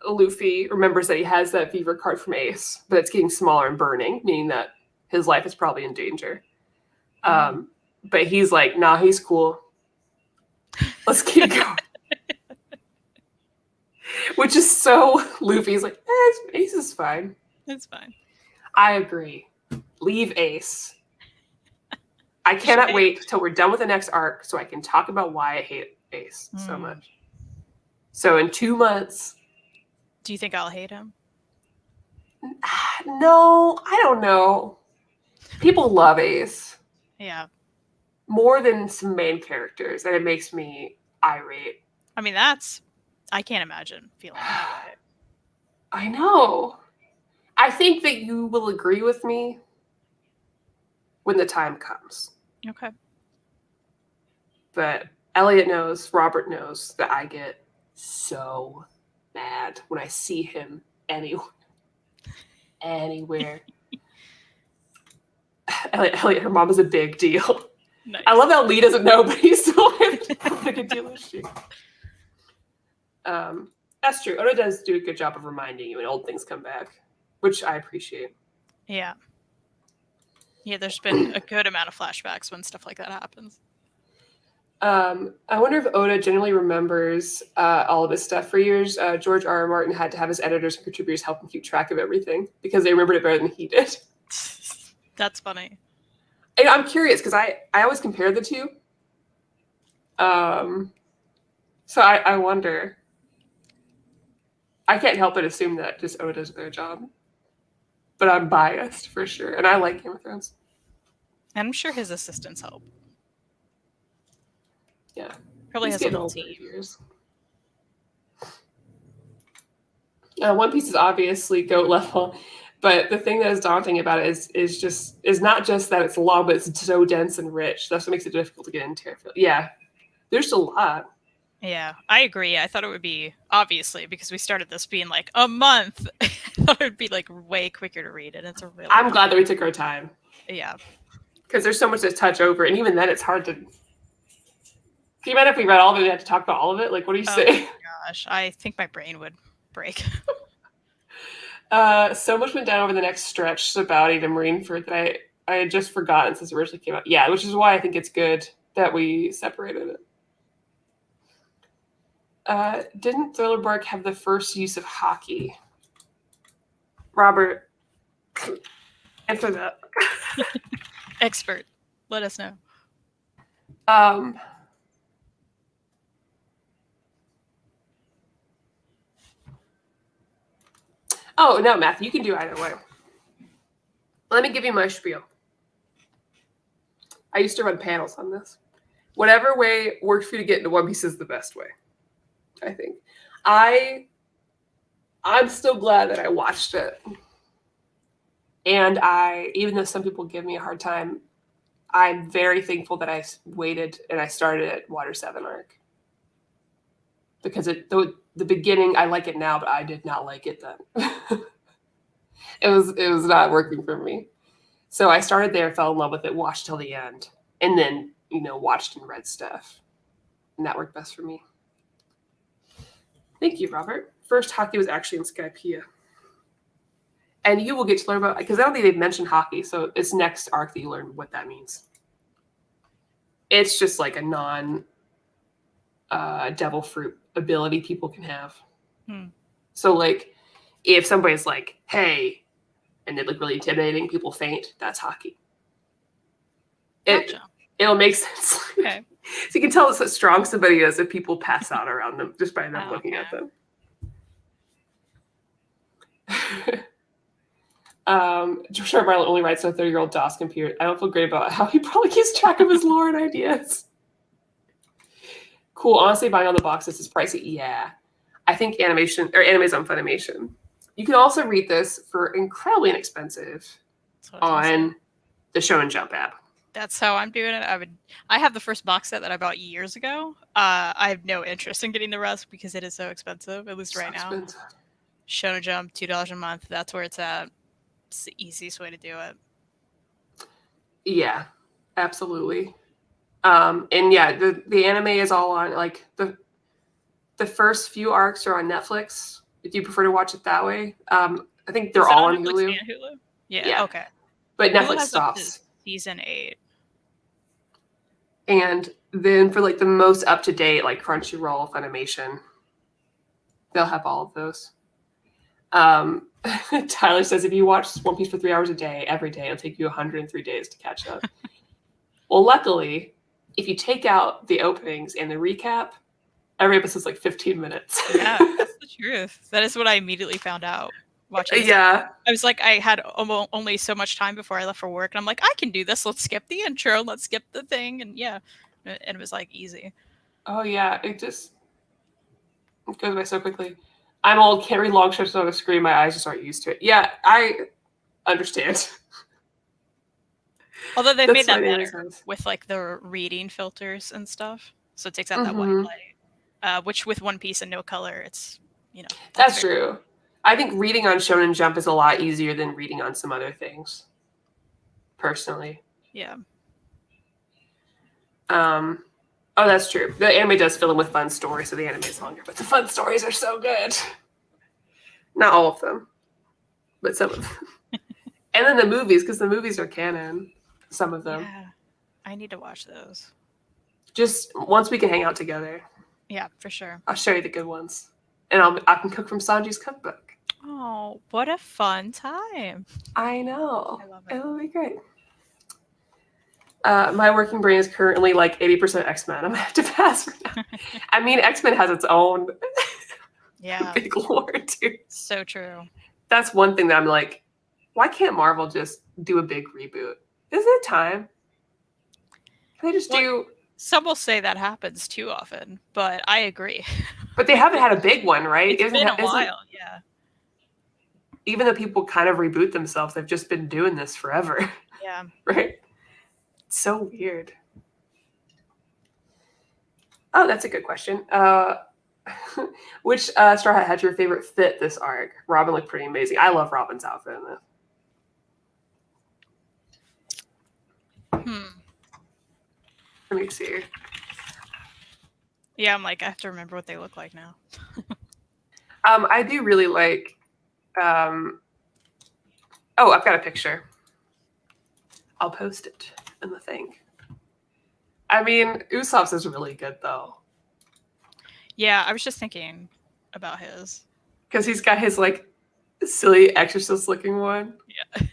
Luffy remembers that he has that Viver card from Ace, but it's getting smaller and burning, meaning that his life is probably in danger. But he's like, nah, he's cool. Let's keep going. Which is so Luffy's like, Ace is fine. It's fine. I agree. Leave Ace. I cannot wait till we're done with the next arc so I can talk about why I hate Ace so much. So in 2 months. Do you think I'll hate him? No, I don't know. People love Ace. Yeah. More than some main characters, and it makes me irate. I mean, I can't imagine feeling that way. I know. I think that you will agree with me when the time comes. Okay. But Elliot knows, Robert knows that I get so mad when I see him anywhere. Elliot, her mom is a big deal. Nice. I love how Lee doesn't know, but he's still a big deal as she. That's true. Oda does do a good job of reminding you when old things come back, which I appreciate. Yeah. Yeah, there's been a good amount of flashbacks when stuff like that happens. I wonder if Oda generally remembers all of his stuff. For years, George R. R. Martin had to have his editors and contributors help him keep track of everything because they remembered it better than he did. That's funny. And I'm curious because I always compare the two. So I wonder. I can't help but assume that just Oda does a better job. But I'm biased for sure. And I like Game of Thrones. And I'm sure his assistants help. Yeah. Probably He's has a getting whole older team. years. One Piece is obviously GOAT level, but the thing that is daunting about it is not just that it's long, but it's so dense and rich. That's what makes it difficult to get into. I feel. Yeah, there's a lot. Yeah, I agree. I thought it would be, obviously, because we started this being like a month, I thought it would be like way quicker to read it. It's a really. I'm glad that we took our time. Yeah. Because there's so much to touch over, and even then it's hard to. Can you imagine if we read all of it and we had to talk about all of it? Like, what do you say? Oh my gosh, I think my brain would break. So much went down over the next stretch about Ada Marineford that I had just forgotten since it originally came out. Yeah, which is why I think it's good that we separated it. Didn't Thriller Bark have the first use of hockey? Robert, answer that. Expert, let us know. Oh, no, Matthew, you can do either way. Let me give you my spiel. I used to run panels on this. Whatever way works for you to get into One Piece is the best way, I think. I'm still glad that I watched it. And even though some people give me a hard time, I'm very thankful that I waited and I started at Water 7 arc. Because the beginning, I like it now, but I did not like it then. It was not working for me. So I started there, fell in love with it, watched till the end, and then, watched and read stuff. And that worked best for me. Thank you, Robert. First hockey was actually in Skypiea. And you will get to learn about, because I don't think they've mentioned hockey, so it's next arc that you learn what that means. It's just like a devil fruit ability people can have. So like, if somebody's like, hey, and they look really intimidating, people faint, that's hockey. Gotcha. It'll make sense. Okay. So you can tell how strong somebody is if people pass out around them just by them looking at them. George R. R. Martin only writes on a 30-year-old DOS computer. I don't feel great about how he probably keeps track of his lore and ideas. Cool. Honestly, buying all the boxes is pricey. Yeah. I think anime is on Funimation. You can also read this for incredibly inexpensive on the Shonen Jump app. That's how I'm doing it. I have the first box set that I bought years ago. I have no interest in getting the rest because it is so expensive, at least right now. Shonen Jump, $2 a month. That's where it's at. It's the easiest way to do it. Yeah, absolutely. And yeah, the anime is all on, like, the first few arcs are on Netflix. If you prefer to watch it that way. I think they're all on Hulu. And Hulu. Yeah, okay. But Netflix stops. Season 8. And then for like the most up-to-date, like Crunchyroll, Funimation, they'll have all of those. Tyler says, if you watch One Piece for 3 hours a day, every day, it'll take you 103 days to catch up. Well, luckily, if you take out the openings and the recap, every episode's like 15 minutes. Yeah, that's the truth. That is what I immediately found out watching this. Yeah. I was like, I had only so much time before I left for work, and I'm like, I can do this. Let's skip the intro. Let's skip the thing. And yeah, and it was like easy. Oh, yeah. It just... It goes by so quickly. I'm old, can't read long strips on a screen. My eyes just aren't used to it. Yeah, I understand. Although they've That's made that what anime better says. with like the reading filters and stuff, so it takes out that white Mhm. light. Which with One Piece and no color, it's That's true. I think reading on Shonen Jump is a lot easier than reading on some other things. Personally. Yeah. Oh, that's true. The anime does fill in with fun stories, so the anime is longer, but the fun stories are so good. Not all of them, but some of them. And then the movies, because the movies are canon. Some of them. Yeah. I need to watch those. Just once we can hang out together. Yeah, for sure. I'll show you the good ones, and I can cook from Sanji's cookbook. Oh, what a fun time! I know. I love it. It'll be great. My working brain is currently like 80% X-Men. I'm gonna have to pass. I mean, X-Men has its own big lore too. So true. That's one thing that I'm like, why can't Marvel just do a big reboot? Isn't it time? Can they just do? Some will say that happens too often, but I agree. But they haven't had a big one, right? It's been a while, yeah. Even though people kind of reboot themselves, they've just been doing this forever. Yeah. Right? It's so weird. Oh, that's a good question. Which Straw Hat had your favorite fit this arc? Robin looked pretty amazing. I love Robin's outfit in this. Let me see. Yeah, I'm like, I have to remember what they look like now. I do really like. Oh, I've got a picture. I'll post it in the thing. I mean, Usopp's is really good though. Yeah, I was just thinking about his. Because he's got his like silly exorcist looking one. Yeah.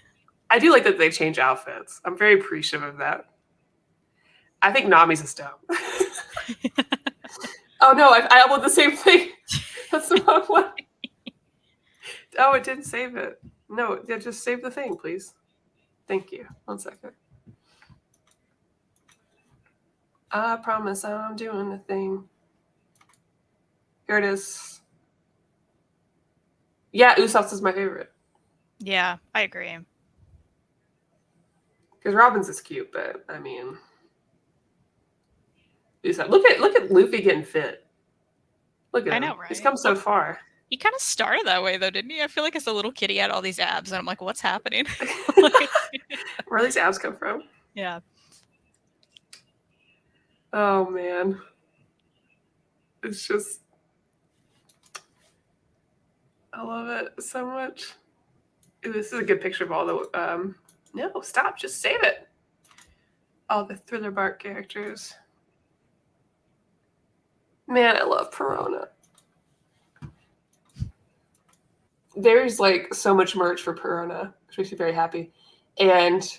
I do like that they change outfits. I'm very appreciative of that. I think Nami's is dumb. Oh no, I uploaded the same thing. That's the wrong one. Oh, it didn't save it. No, yeah, just save the thing, please. Thank you. 1 second. I promise I'm doing the thing. Here it is. Yeah, Usopp's is my favorite. Yeah, I agree. Because Robin's is cute, but I mean, Usopp. Look at Luffy getting fit. Look at him. know, right? He's come so far. He kind of started that way, though, didn't he? I feel like as a little kid, he had all these abs, and I'm like, what's happening? Where do these abs come from? Yeah. Oh, man. It's just... I love it so much. Ooh, this is a good picture of all the... No, stop. Just save it. All the Thriller Bark characters. Man, I love Perona. There's like so much merch for Perona, which makes me very happy. And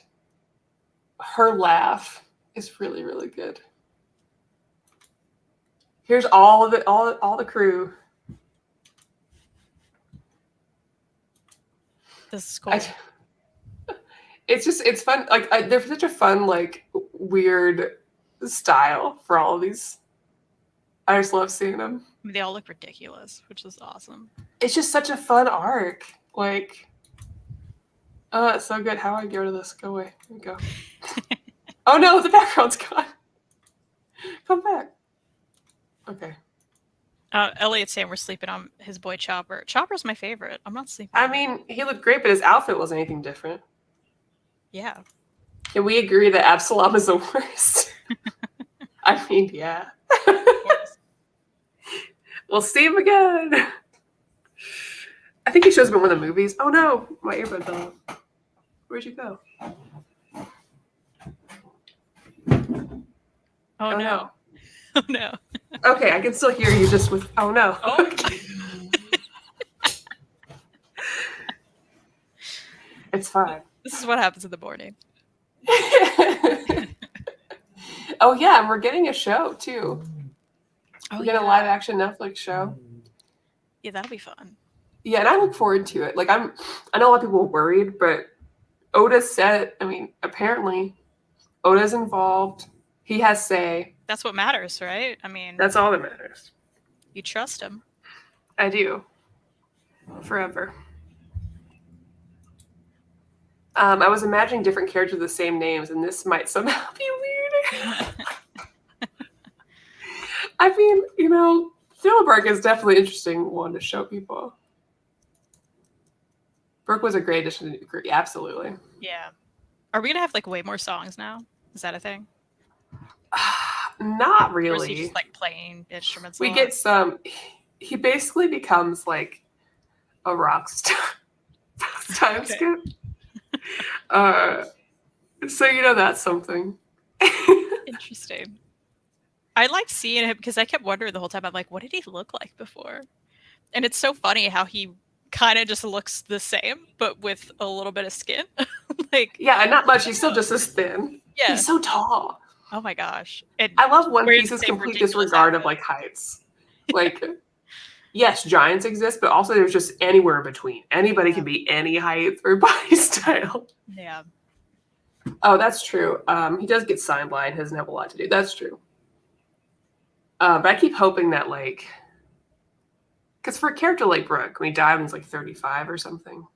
her laugh is really, really good. Here's all of it, all the crew. This is cool. It's fun. Like they're such a fun, like weird style for all of these. I just love seeing them. I mean, they all look ridiculous, which is awesome. It's just such a fun arc. Like, oh, it's so good. How do I get rid of this? Go away. Here we go. Oh no, the background's gone. Come back. Okay. Elliot's saying we're sleeping on his boy Chopper. Chopper's my favorite. I'm not sleeping. I mean, he looked great, but his outfit wasn't anything different. Yeah. Can we agree that Absalom is the worst? I mean, yeah. We'll see him again. I think he shows up in one of the movies. Oh no, my earbud fell out. Where'd you go? Oh no. Oh no. Okay, I can still hear you just with, oh no. Oh. It's fine. This is what happens in the morning. Oh yeah, and we're getting a show too. Oh, we're getting a live action Netflix show. Yeah, that'll be fun. Yeah, and I look forward to it. Like I know a lot of people were worried, but Oda said, I mean, apparently Oda's involved. He has say. That's what matters, right? I mean, that's all that matters. You trust him. I do. Forever. I was imagining different characters with the same names, and this might somehow be weird. I mean, Thriller is definitely an interesting one to show people. Brook was a great addition to the group. Absolutely. Yeah. Are we gonna have like way more songs now? Is that a thing? Not Or is he really. just like playing instruments? We get some. He basically becomes like a rock star. Time skip. So that's something. Interesting. I like seeing him because I kept wondering the whole time. I'm like, what did he look like before? And it's so funny how he kind of just looks the same, but with a little bit of skin. Like, yeah, not much. He's still just as thin. Yeah. He's so tall. Oh my gosh. And I love One wears Piece's the same complete ridiculous disregard of outfit. like heights. Like, yes, giants exist, but also there's just anywhere in between. Anybody can be any height or body style. Yeah. Oh, that's true. He does get sidelined. He doesn't have a lot to do. That's true. But I keep hoping that, like, because for a character like Brook, when he died when he's like 35 or something,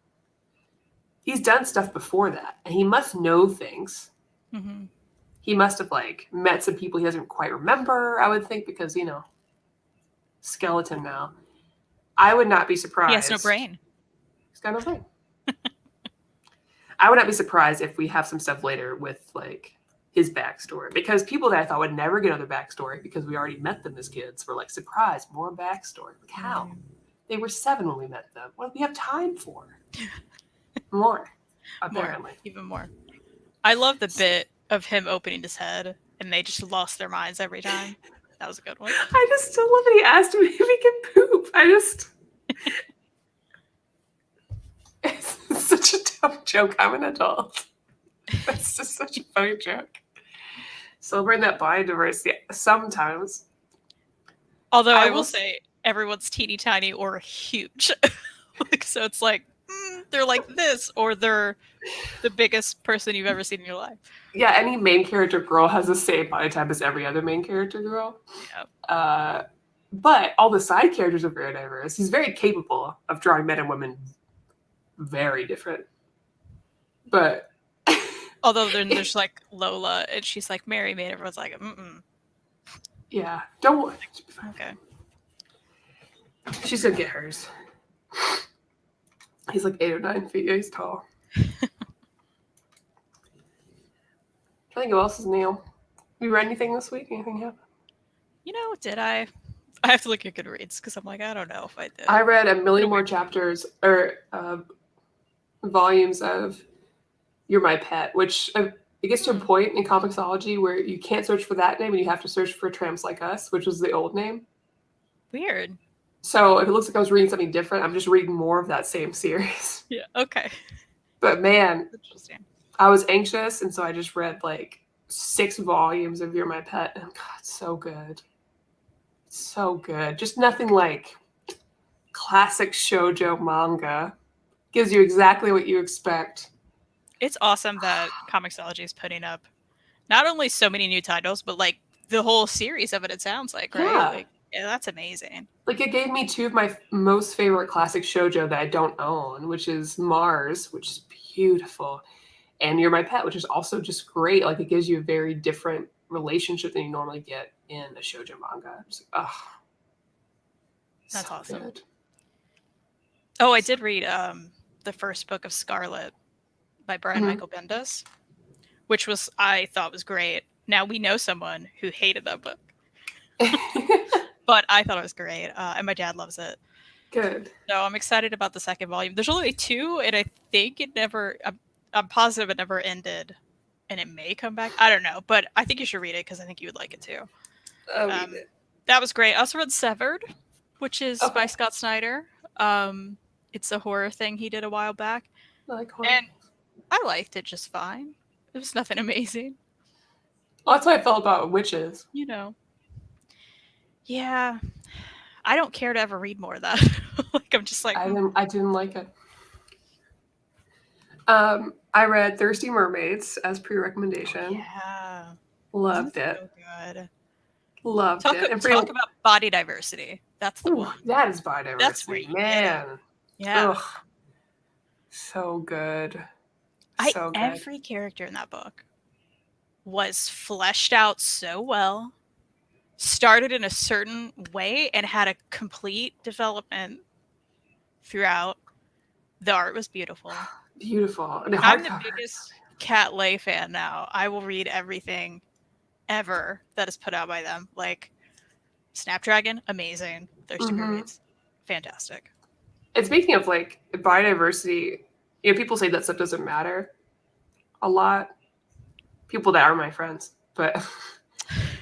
he's done stuff before that, and he must know things. Mm-hmm. He must have like met some people he doesn't quite remember, I would think, because skeleton now. I would not be surprised. He has no brain. He's got no brain. I would not be surprised if we have some stuff later with like his backstory, because people that I thought would never get another backstory because we already met them as kids were like, surprise, more backstory. Like, how? They were 7 when we met them. What do we have time for? More, apparently. More, even more. I love the bit of him opening his head and they just lost their minds every time. That was a good one. I just still love that he asked him if he can poop. It's such a dumb joke. I'm an adult. That's just such a funny joke. Celebrating that biodiversity sometimes. Although I will say everyone's teeny tiny or huge. So it's like, they're like this, or they're the biggest person you've ever seen in your life. Yeah, any main character girl has the same body type as every other main character girl. Yep. But all the side characters are very diverse. He's very capable of drawing men and women very different. But although there's like Lola, and she's like Mary Maid. Everyone's like, yeah, don't worry. Okay. She's gonna get hers. He's like 8 or 9 feet. Yeah, he's tall. I think who else is new. You read anything this week? Anything happen? Did I? I have to look at Goodreads because I'm like, I don't know if I did. I read a million more chapters or volumes of You're My Pet, which it gets to a point in Comixology where you can't search for that name and you have to search for Tramps Like Us, which was the old name. Weird. So if it looks like I was reading something different, I'm just reading more of that same series. Yeah, okay. But man, interesting. I was anxious, and so I just read like 6 volumes of You're My Pet, and God, so good. So good. Just nothing like classic shoujo manga. Gives you exactly what you expect. It's awesome that Comixology is putting up not only so many new titles, but like the whole series of it sounds like, right? Yeah. Like, yeah, that's amazing. Like, it gave me 2 of my most favorite classic shoujo that I don't own, which is Mars, which is beautiful, and You're My Pet, which is also just great. Like, it gives you a very different relationship than you normally get in a shoujo manga. Just like, that's so awesome. Good. Oh, I did read the first book of Scarlet by Brian Michael Bendis, which I thought was great. Now we know someone who hated that book. But I thought it was great, and my dad loves it. Good. So I'm excited about the second volume. There's only 2, and I think it never. I'm positive it never ended, and it may come back. I don't know, but I think you should read it because I think you would like it too. That was great. I also read Severed, which is by Scott Snyder. It's a horror thing he did a while back, I like horror. And I liked it just fine. It was nothing amazing. Well, that's how I felt about Witches. Yeah, I don't care to ever read more of that. Like, I'm just like, I didn't like it. I read Thirsty Mermaids as pre-recommendation. Yeah, Loved it. So good. Loved Talk, it. And talk about body diversity. That's the one. that is That's where biodiversity, you man. get it. Yeah. Ugh. So good. So good. Every character in that book was fleshed out so well, started in a certain way, and had a complete development throughout. The art was beautiful. Beautiful. And the I'm the hardcover. biggest Cat Lay fan now. I will read everything ever that is put out by them. Like Snapdragon, amazing. Thirsty Mermaids, fantastic. And speaking of like biodiversity, you know, people say that stuff doesn't matter a lot. People that are my friends, but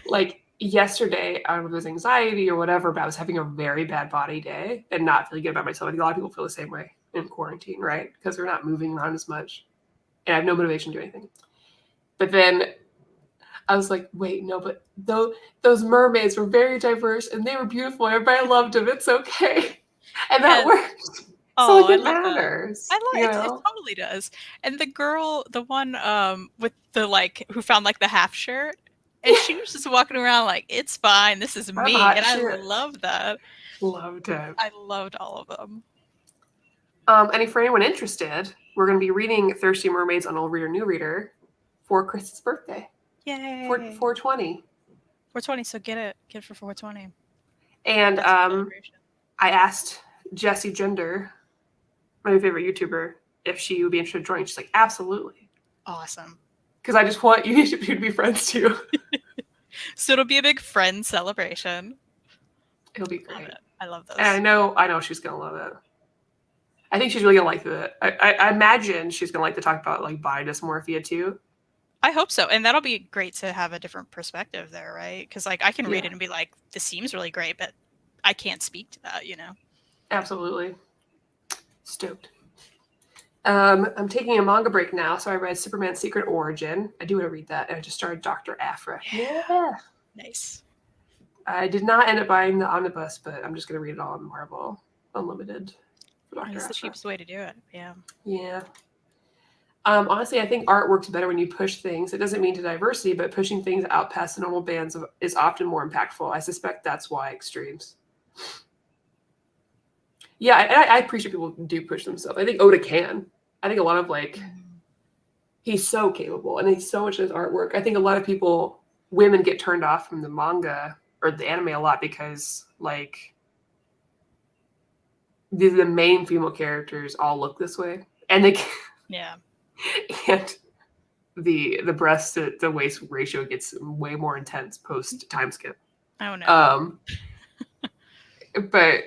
like yesterday, I don't know if it was anxiety or whatever, but I was having a very bad body day and not feeling good about myself. I think a lot of people feel the same way in quarantine, right? Because they're not moving around as much, and I have no motivation to do anything. But then I was like, wait, no, but those mermaids were very diverse and they were beautiful. Everybody loved them. It's okay, and that worked. So like, it matters. I love it. It Know? totally does. And the girl, the one with the like, who found like the half shirt, and she was just walking around like, it's fine. This is me, and I love that. Loved it. I loved all of them. And for anyone interested, we're going to be reading Thirsty Mermaids on Old Reader New Reader for Kristan's birthday. Yay! 420. 420. So get it for 420. And I asked Jessie Gender, my favorite YouTuber, if she would be interested in joining. She's like, absolutely. Awesome. Because I just want you to be friends too. So it'll be a big friend celebration. It'll be great. I love those. And I know she's gonna love it. I think she's really gonna like it. I imagine she's gonna like to talk about like body dysmorphia too. I hope so, and that'll be great to have a different perspective there, right? Because like I can read it and be like, this seems really great, but I can't speak to that, you know. Absolutely. Stoked. I'm taking a manga break now, so I read Superman's Secret Origin. I do want to read that, and I just started Dr. Aphra. Yeah. Nice. I did not end up buying the omnibus, but I'm just going to read it all on Marvel Unlimited. That's the cheapest way to do it. Yeah. Yeah. Honestly, I think art works better when you push things. It doesn't mean to diversity, but pushing things out past the normal bands is often more impactful. I suspect that's why extremes. Yeah, I appreciate people who do push themselves. I think Oda can. I think a lot of he's so capable and he's so much in his artwork. I think a lot of women get turned off from the manga or the anime a lot because like the main female characters all look this way, and they and the breast to waist ratio gets way more intense post time skip. Oh no. But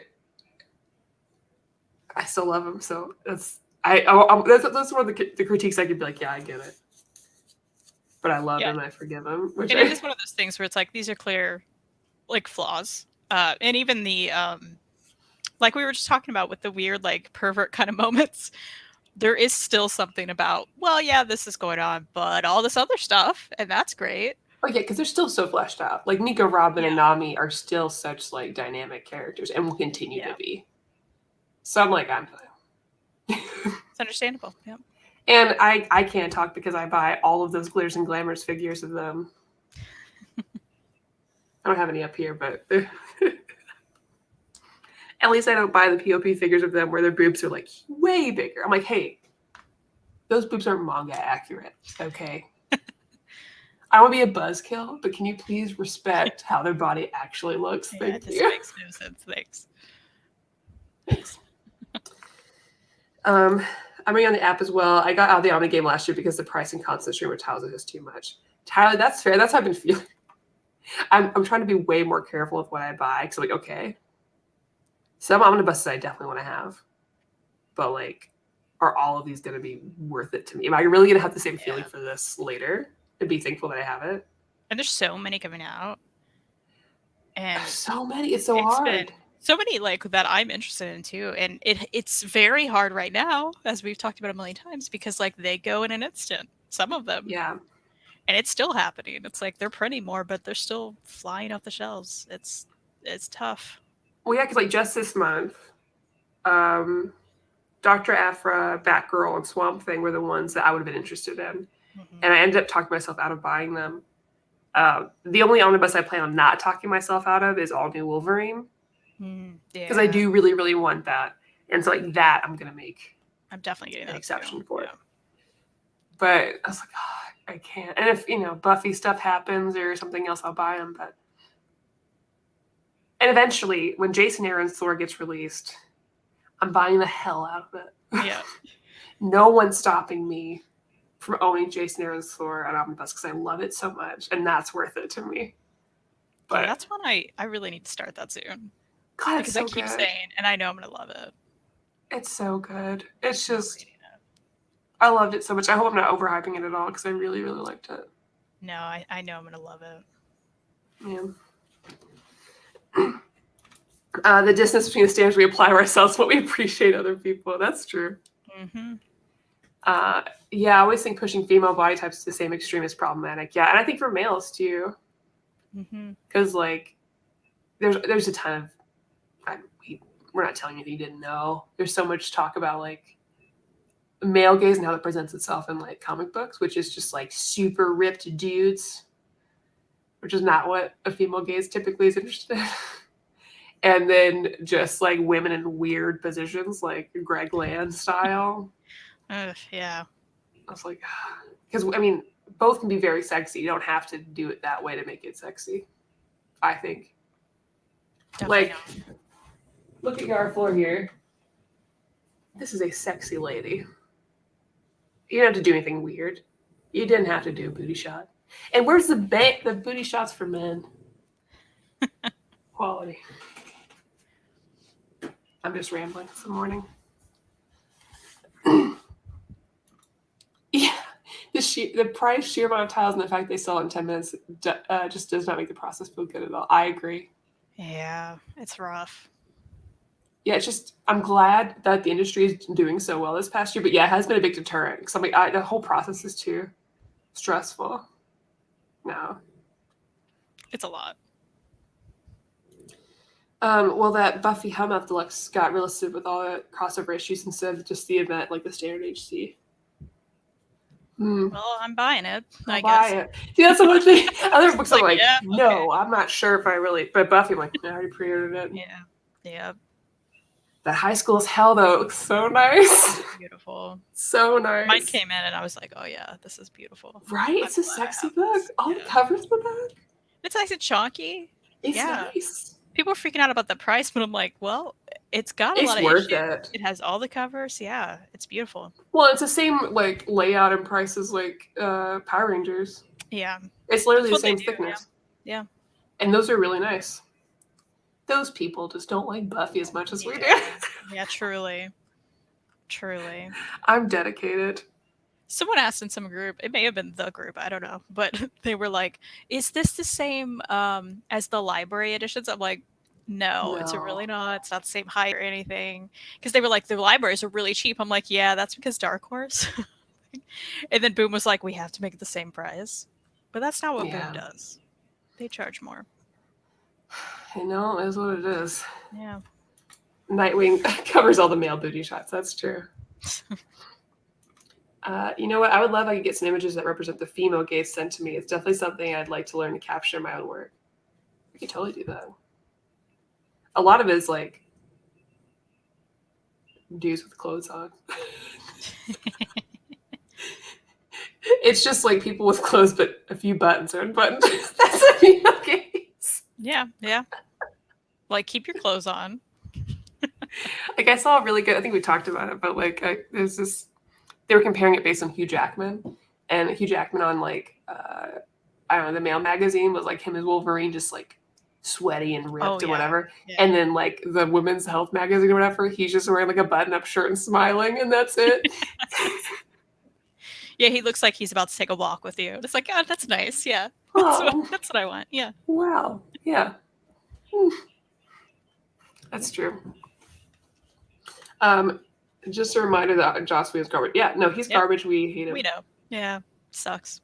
I still love him, so that's one of the critiques I could be like, yeah, I get it, but I love him, I forgive him. It is one of those things where it's like these are clear, like flaws, and even the like we were just talking about with the weird like pervert kind of moments. There is still something about, well, yeah, this is going on, but all this other stuff, and that's great. Oh yeah, because they're still so fleshed out. Like Nico, Robin, and Nami are still such like dynamic characters, and will continue to be. So I'm like, I'm fine. It's understandable. Yeah. And I can't talk because I buy all of those glitters and glamours figures of them. I don't have any up here, but at least I don't buy the POP figures of them where their boobs are like way bigger. I'm like, hey, those boobs aren't manga accurate, okay? I want to be a buzzkill, but can you please respect how their body actually looks? Yeah, it just makes no sense. Thanks. I'm reading on the app as well. I got out of the Omni game last year because the price and constant streamer tiles is just too much. Tyler, that's fair. That's how I've been feeling. I'm trying to be way more careful with what I buy. Because like, okay, some omnibuses I definitely want to have, but like, are all of these going to be worth it to me? Am I really going to have the same feeling for this later and be thankful that I have it? And there's so many coming out, and so many. It's so hard. So many like that I'm interested in too, and it's very hard right now, as we've talked about a million times, because like they go in an instant. Some of them, and it's still happening. It's like they're printing more, but they're still flying off the shelves. It's tough. Well, yeah, because like just this month, Dr. Aphra, Batgirl, and Swamp Thing were the ones that I would have been interested in, and I ended up talking myself out of buying them The only omnibus I plan on not talking myself out of is All New Wolverine. Because I do really, really want that. And so like that I'm going to make I'm definitely getting an that exception too. for it. But I was like, oh, I can't. And if, Buffy stuff happens or something else, I'll buy them. And eventually, when Jason Aaron's Thor gets released, I'm buying the hell out of it. Yeah. No one's stopping me from owning Jason Aaron's Thor on omnibus because I love it so much. And that's worth it to me. But that's one I really need to start that soon. God, because so I keep good. saying, and I know I'm going to love it. It's so good. It's just, I loved it so much. I hope I'm not overhyping it at all because I really, really liked it. No, I know I'm going to love it. Yeah. The distance between the standards we apply to ourselves, what we appreciate other people. That's true. Mm-hmm. Yeah, I always think pushing female body types to the same extreme is problematic. Yeah, and I think for males too. Because like, there's a ton of, we're not telling you that you didn't know. There's so much talk about like male gaze and how that presents itself in like comic books, which is just like super ripped dudes, which is not what a female gaze typically is interested in. And then just like women in weird positions, like Greg Land style. Yeah. I was like, because I mean, both can be very sexy. You don't have to do it that way to make it sexy, I think. Definitely like, look at our floor here. This is a sexy lady. You don't have to do anything weird. You didn't have to do a booty shot. And where's the booty shots for men? Quality. I'm just rambling. It's the morning. Yeah. The price, sheer amount of tiles, and the fact they sell it in 10 minutes just does not make the process feel good at all. I agree. Yeah, it's rough. Yeah, it's just, I'm glad that the industry is doing so well this past year, but yeah, it has been a big deterrent because the whole process is too stressful. No. It's a lot. Well, that Buffy Hellmouth Deluxe got relisted with all the crossover issues instead of just the event, like the standard HC. Well, I'm buying it. I guess. Buy it. See, that's so much. Other books, I'm like, yeah, no, I'm not sure if I really. But Buffy, I'm like, I already pre-ordered it. Yeah. That High School is Hell, though, it looks so nice. Beautiful. So nice. Mine came in, and I was like, oh yeah, this is beautiful. Right? It's a sexy book. All the covers of the book. It's nice and chunky. It's nice. People are freaking out about the price, but I'm like, well, it's got a lot of issues. It. It has all the covers. Yeah, it's beautiful. Well, it's the same like layout and price as like Power Rangers. Yeah. It's literally the same thickness. Yeah. And those are really nice. Those people just don't like Buffy as much as we do. Yeah, truly. Truly. I'm dedicated. Someone asked in some group, it may have been the group, I don't know, but they were like, is this the same as the library editions? I'm like, no, it's really not. It's not the same height or anything. Because they were like, the libraries are really cheap. I'm like, yeah, that's because Dark Horse. And then Boom was like, we have to make it the same price. But that's not what Boom does. They charge more. I know, it is what it is. Yeah. Nightwing covers all the male booty shots. That's true. You know what? I would love if I could get some images that represent the female gaze sent to me. It's definitely something I'd like to learn to capture in my own work. I could totally do that. A lot of it is like dudes with clothes on. It's just like people with clothes, but a few buttons are unbuttoned. That's a female gaze. Yeah. Like, keep your clothes on. Like, I saw a really good, I think we talked about it, but like, there's this, they were comparing it based on Hugh Jackman, and Hugh Jackman on like, I don't know, the male magazine was like him as Wolverine, just like sweaty and ripped or whatever. Yeah. And then like the Women's Health magazine or whatever, he's just wearing like a button-up shirt and smiling, and that's it. Yeah, he looks like he's about to take a walk with you. It's like, oh, that's nice. Yeah, that's what I want. Yeah. Wow. Yeah. That's true. Just a reminder that Joss Whedon's garbage. Yeah, no, he's garbage. We hate him. We know. Yeah, sucks.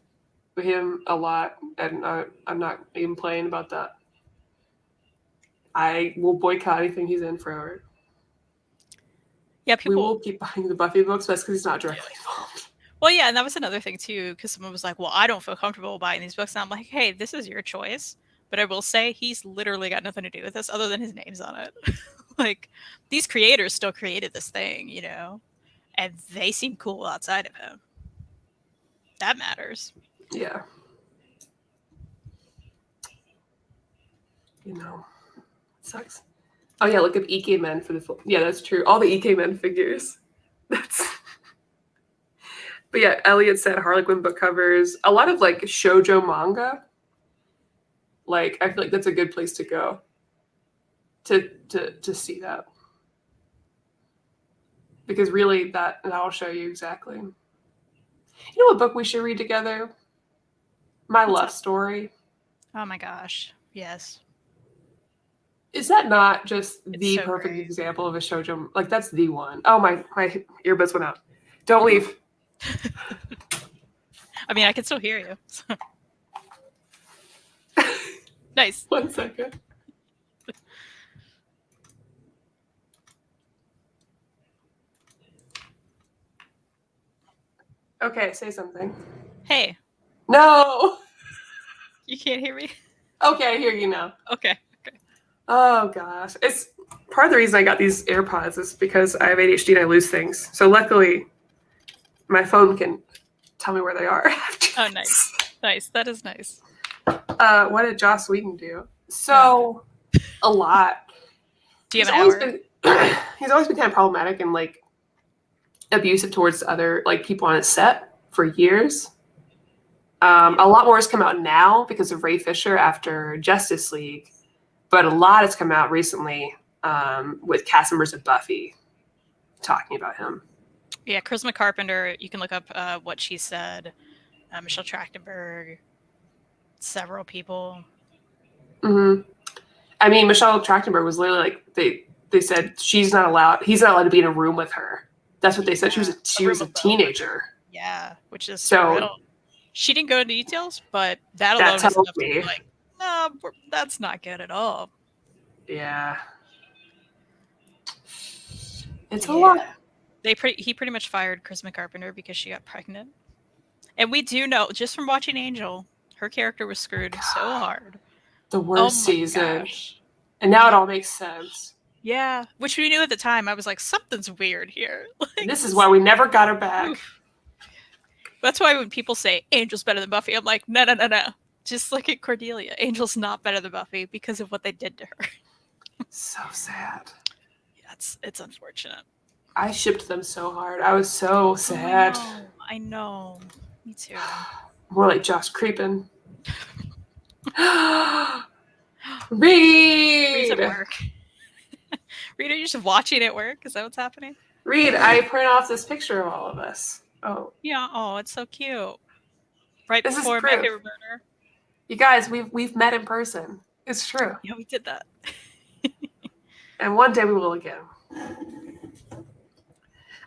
We hate him a lot, and I'm not even playing about that. I will boycott anything he's in forever. Yeah, people. We will keep buying the Buffy books, but that's because he's not directly involved. Well, yeah, and that was another thing too, because someone was like, "Well, I don't feel comfortable buying these books," and I'm like, "Hey, this is your choice." But I will say, he's literally got nothing to do with this other than his name's on it. Like, these creators still created this thing, you know, and they seem cool outside of him. That matters. Yeah. You know, it sucks. Oh yeah, look up EK Men for the yeah, that's true. All the EK Men figures. That's. But yeah, Elliot said Harlequin book covers. A lot of like shoujo manga. Like I feel like that's a good place to go. To see that. Because really that'll show you exactly. You know what book we should read together? My What's Love up? Story. Oh my gosh, yes. Is that not just It's the so perfect great. example of a shoujo? Like that's the one. Oh my earbuds went out. Don't leave. I mean, I can still hear you. So. Nice. 1 second. Okay, say something. Hey, No. you can't hear me? Okay, I hear you now. Okay. Oh gosh, it's part of the reason I got these AirPods is because I have ADHD and I lose things. So luckily, my phone can tell me where they are. Oh, nice. Nice. That is nice. What did Joss Whedon do? So a lot. Do you He's have an always hour? he's always been kind of problematic and like abusive towards other like people on his set for years. A lot more has come out now because of Ray Fisher after Justice League, but a lot has come out recently with cast members of Buffy talking about him. Yeah, Charisma Carpenter. You can look up what she said. Michelle Trachtenberg. Several people. Mm-hmm. I mean, Michelle Trachtenberg was literally like they said he's not allowed to be in a room with her. That's what they said. She was a teenager. Yeah, which is so real. She didn't go into details, but that that alone is tells enough to me. be like, no, that's not good at all. Yeah. It's a lot. He pretty much fired Charisma Carpenter because she got pregnant. And we do know, just from watching Angel, her character was screwed so hard. The worst season. Gosh. And now it all makes sense. Yeah, which we knew at the time. I was like, something's weird here. Like, this is why we never got her back. Oof. That's why when people say Angel's better than Buffy, I'm like, no. Just look at Cordelia. Angel's not better than Buffy because of what they did to her. So sad. Yeah, it's unfortunate. I shipped them so hard. I was so sad. I know. Me too. More like Josh creeping. Read! at work. Read, are you just watching at work? Is that what's happening? Read, I print off this picture of all of us. Oh. Yeah, oh, it's so cute. Right this before is My Favorite Murder. You guys, we've met in person. It's true. Yeah, we did that. And one day we will again.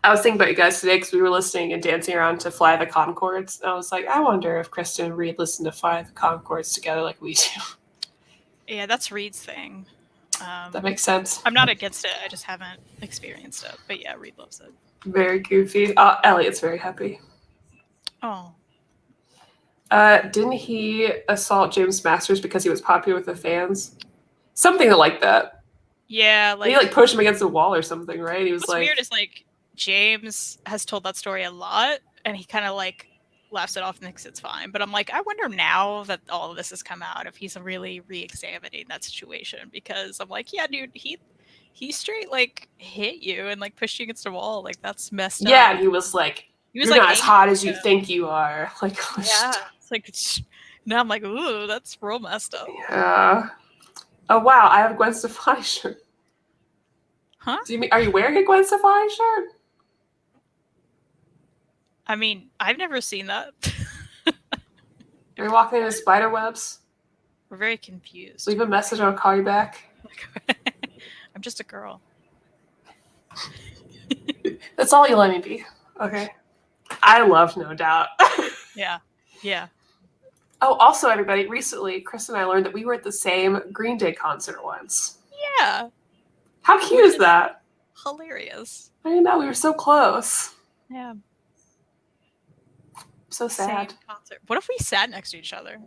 I was thinking about you guys today because we were listening and dancing around to Fly the Conchords. And I was like, I wonder if Kristan and Reed listen to Fly the Conchords together like we do. Yeah, that's Reed's thing. That makes sense. I'm not against it. I just haven't experienced it. But yeah, Reed loves it. Very goofy. Elliot's very happy. Oh. Didn't he assault James Masters because he was popular with the fans? Something like that. Yeah, like he pushed him against the wall or something, right? He was what's weird is James has told that story a lot, and he kind of laughs it off and thinks it's fine. But I'm like, I wonder now that all of this has come out if he's really re-examining that situation, because I'm like, yeah, dude, he straight hit you and pushed you against a wall. Like, that's messed up. Yeah, he was like, you're not as hot as you think you are. Yeah, it's now I'm like, ooh, that's real messed up. Yeah. Oh wow, I have a Gwen Stefani shirt. Huh? Are you wearing a Gwen Stefani shirt? I mean, I've never seen that. You're walking into spider webs. We're very confused. Leave a message, I'll call you back. I'm just a girl. That's all you let me be. Okay. I love No Doubt. Yeah. Oh, also, everybody, recently, Chris and I learned that we were at the same Green Day concert once. Yeah. How cute is that? Hilarious. I know, we were so close. Yeah. So sad. Same concert. What if we sat next to each other?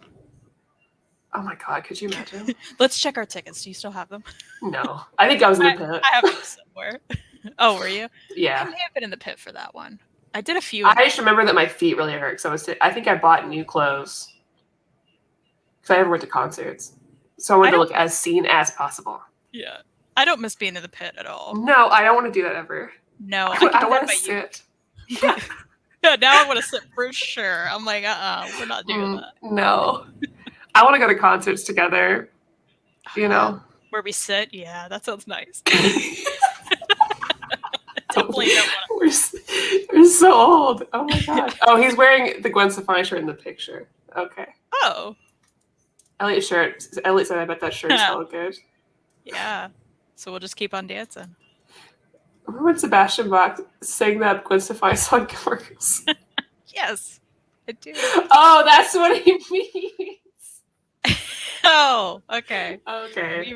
Oh my god, could you imagine? Let's check our tickets. Do you still have them? No. I think I was in the pit. I have them somewhere. Oh, were you? I Yeah. may have been in the pit for that one. I did a few. I just remember that my feet really hurt. So I think I bought new clothes. Because I never went to concerts. So I wanted to look as seen as possible. Yeah. I don't miss being in the pit at all. No, I don't want to do that ever. No, I want to sit. Yeah. Yeah, now I want to sit for sure. I'm like, we're not doing that. No. I want to go to concerts together. You know? Where we sit? Yeah, that sounds nice. Definitely don't want to. We're so old. Oh my god. Oh, he's wearing the Gwen Stefani shirt in the picture. Okay. Oh. Elliot said, I bet that shirt is hella good. Yeah. So we'll just keep on dancing. Remember when Sebastian Bach sang that Gwen Stefani song, Gilmore Girls? Yes, I do. Oh, that's what he means. Oh, okay. Okay.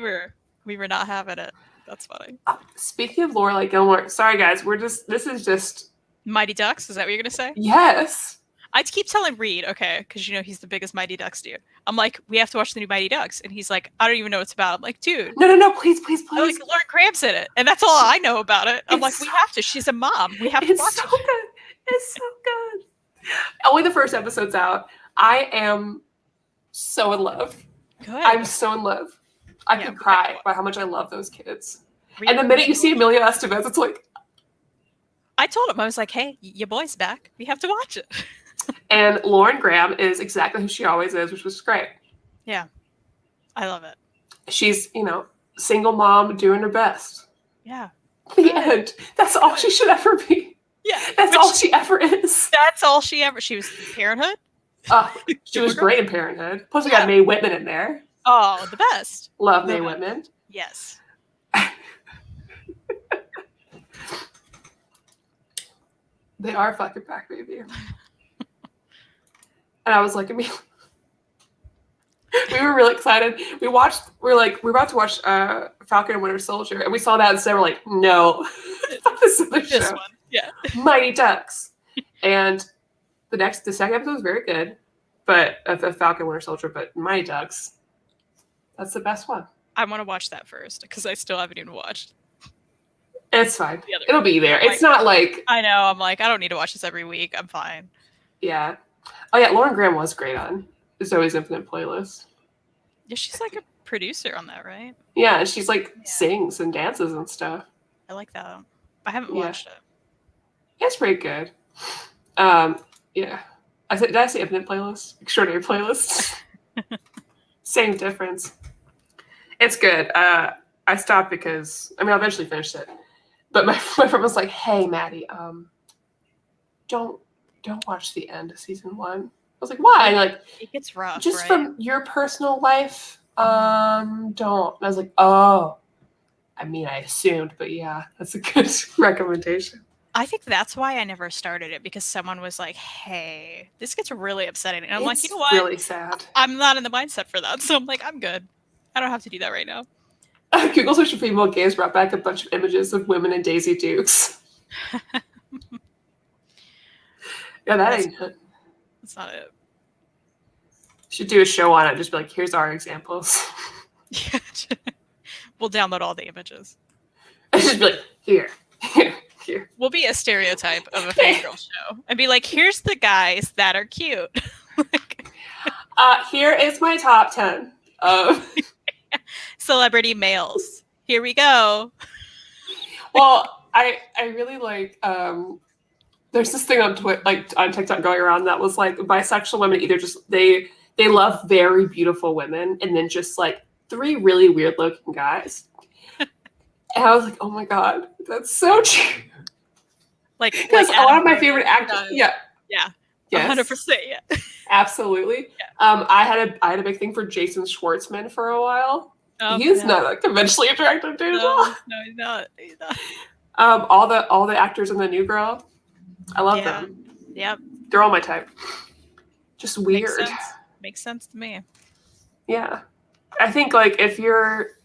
We were not having it. That's funny. Speaking of Lorelai Gilmore, sorry guys, this is just Mighty Ducks. Is that what you're gonna say? Yes. I keep telling Reed, okay, because you know he's the biggest Mighty Ducks dude. I'm like, we have to watch the new Mighty Ducks, and he's like, I don't even know what it's about. I'm like, dude. No, please. I'm like, Lauren Graham's in it, and that's all I know about it. I'm like, we have to. She's a mom. We have to watch it. Good. It's so good. Only the first episode's out. I am so in love. Good. I'm so in love. I could cry by how much I love those kids. Reed, and the minute you see Amelia Estevez, it's like. I told him, I was like, hey, your boy's back. We have to watch it. And Lauren Graham is exactly who she always is, which was great. Yeah. I love it. She's, single mom doing her best. Yeah. The end. That's all she should ever be. Yeah. That's all she ever is. That's all she ever. She was in Parenthood. She was great in Parenthood. Plus we got Mae Whitman in there. Oh, the best. Love Mae Whitman. Yes. They are fucking back, baby. And I was like, we were really excited. We're about to watch Falcon and Winter Soldier, and we saw that instead. We're like, no, this is the show. This one, yeah. Mighty Ducks. And the second episode was very good, but of Falcon Winter Soldier, but Mighty Ducks, that's the best one. I want to watch that first because I still haven't even watched. It's fine. It'll be there. It's not like I know. I'm like, I don't need to watch this every week. I'm fine. Yeah. Oh yeah, Lauren Graham was great on Zoe's Infinite Playlist. Yeah, she's like a producer on that, right? Yeah, and she's like sings and dances and stuff. I like that. I haven't watched it. It's pretty good. Yeah. Did I say Infinite Playlist? Extraordinary Playlist. Same difference. It's good. I stopped because I'll eventually finish it. But my friend was like, "Hey, Maddie, don't watch the end of season 1." I was like, "Why?" And like, it gets rough. Just right? from your personal life, don't. And I was like, "Oh." I assumed, but yeah, that's a good recommendation. I think that's why I never started it, because someone was like, "Hey, this gets really upsetting," and I'm like, "You know what? Really sad. I'm not in the mindset for that." So I'm like, "I'm good. I don't have to do that right now." Google search for female gays brought back a bunch of images of women in Daisy Dukes. Yeah, that ain't it. That's not it. Should do a show on it. Just be like, here's our examples. Yeah. We'll download all the images. I just be like, here. We'll be a stereotype of a fangirl show and be like, here's the guys that are cute. Here is my top 10 of celebrity males. Here we go. Well, I really like there's this thing on on TikTok going around that was like bisexual women either just they love very beautiful women and then just like 3 really weird looking guys. And I was like, oh my god, that's so true. Because a lot of my favorite actors, yeah, 100%, yeah, absolutely. Yeah. I had a big thing for Jason Schwartzman for a while. He's not a conventionally attractive dude at all. No, he's not. All the actors in The New Girl, I love them. Yep, they're all my type. Just weird. Makes sense to me. Yeah, I think like if you're,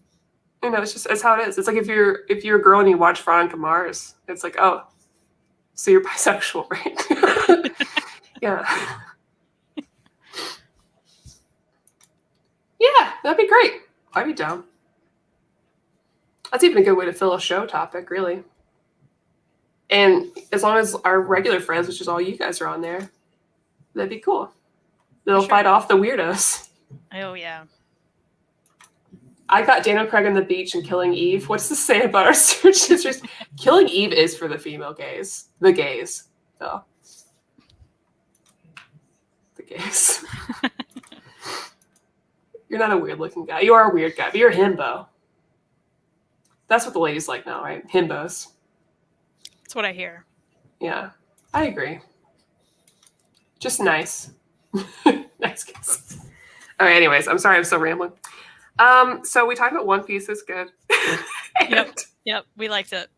it's how it is. It's like if you're a girl and you watch Veronica Mars, it's like, oh, so you're bisexual, right? Yeah. Yeah, that'd be great. I'd be down. That's even a good way to fill a show topic, really. And as long as our regular friends, which is all you guys are on there, that'd be cool. They'll sure. fight off the weirdos. Oh yeah. I got Daniel Craig on the beach and Killing Eve. What's this say about our search histories? Killing Eve is for the female gays. The gays, though. The gays. You're not a weird-looking guy. You are a weird guy, but you're a himbo. That's what the ladies like now, right? Himbos. That's what I hear. Yeah, I agree. Just nice. Nice guys. All right, anyways, I'm sorry I'm still rambling. So we talked about One Piece is good. Yep, we liked it.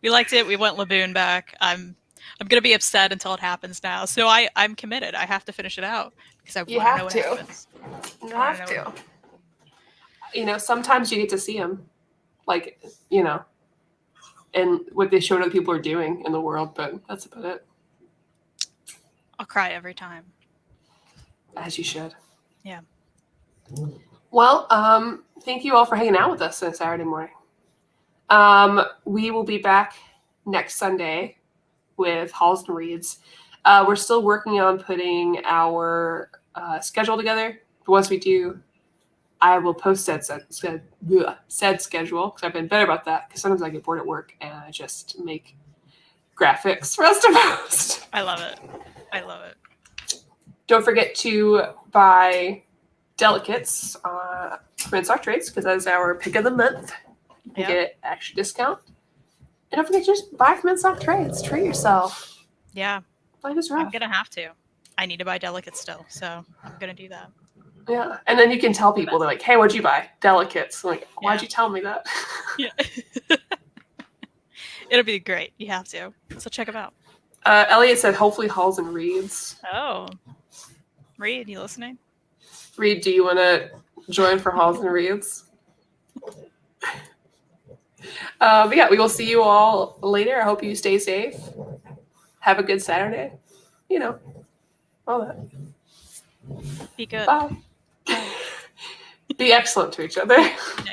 We liked it. We want Laboon back. I'm gonna be upset until it happens now. So I'm committed. I have to finish it out because I want to know what happens. You have to. You know, sometimes you get to see them, like, you know, and what they showed other people are doing in the world, but that's about it. I'll cry every time. As you should. Yeah. Well, thank you all for hanging out with us on Saturday morning. We will be back next Sunday with Halls and Reads. We're still working on putting our schedule together. Once we do, I will post said schedule, because I've been better about that, because sometimes I get bored at work and I just make graphics for us to post. I love it. I love it. Don't forget to buy delicates from In Stock Trades, because that's our pick of the month. You get extra discount. And don't forget to just buy from In Stock Trades. Treat yourself. Yeah. Life is rough. I'm going to have to. I need to buy delicates still, so I'm going to do that. Yeah. And then you can tell people, they're like, hey, what'd you buy? Delicates. I'm like, why'd you tell me that? Yeah. It'll be great. You have to. So check them out. Elliot said, hopefully Halls and Reads. Oh. Reed, you listening? Reed, do you want to join for Halls and Reads? But yeah, we will see you all later. I hope you stay safe. Have a good Saturday. You know, all that. Be good. Bye. Be excellent to each other.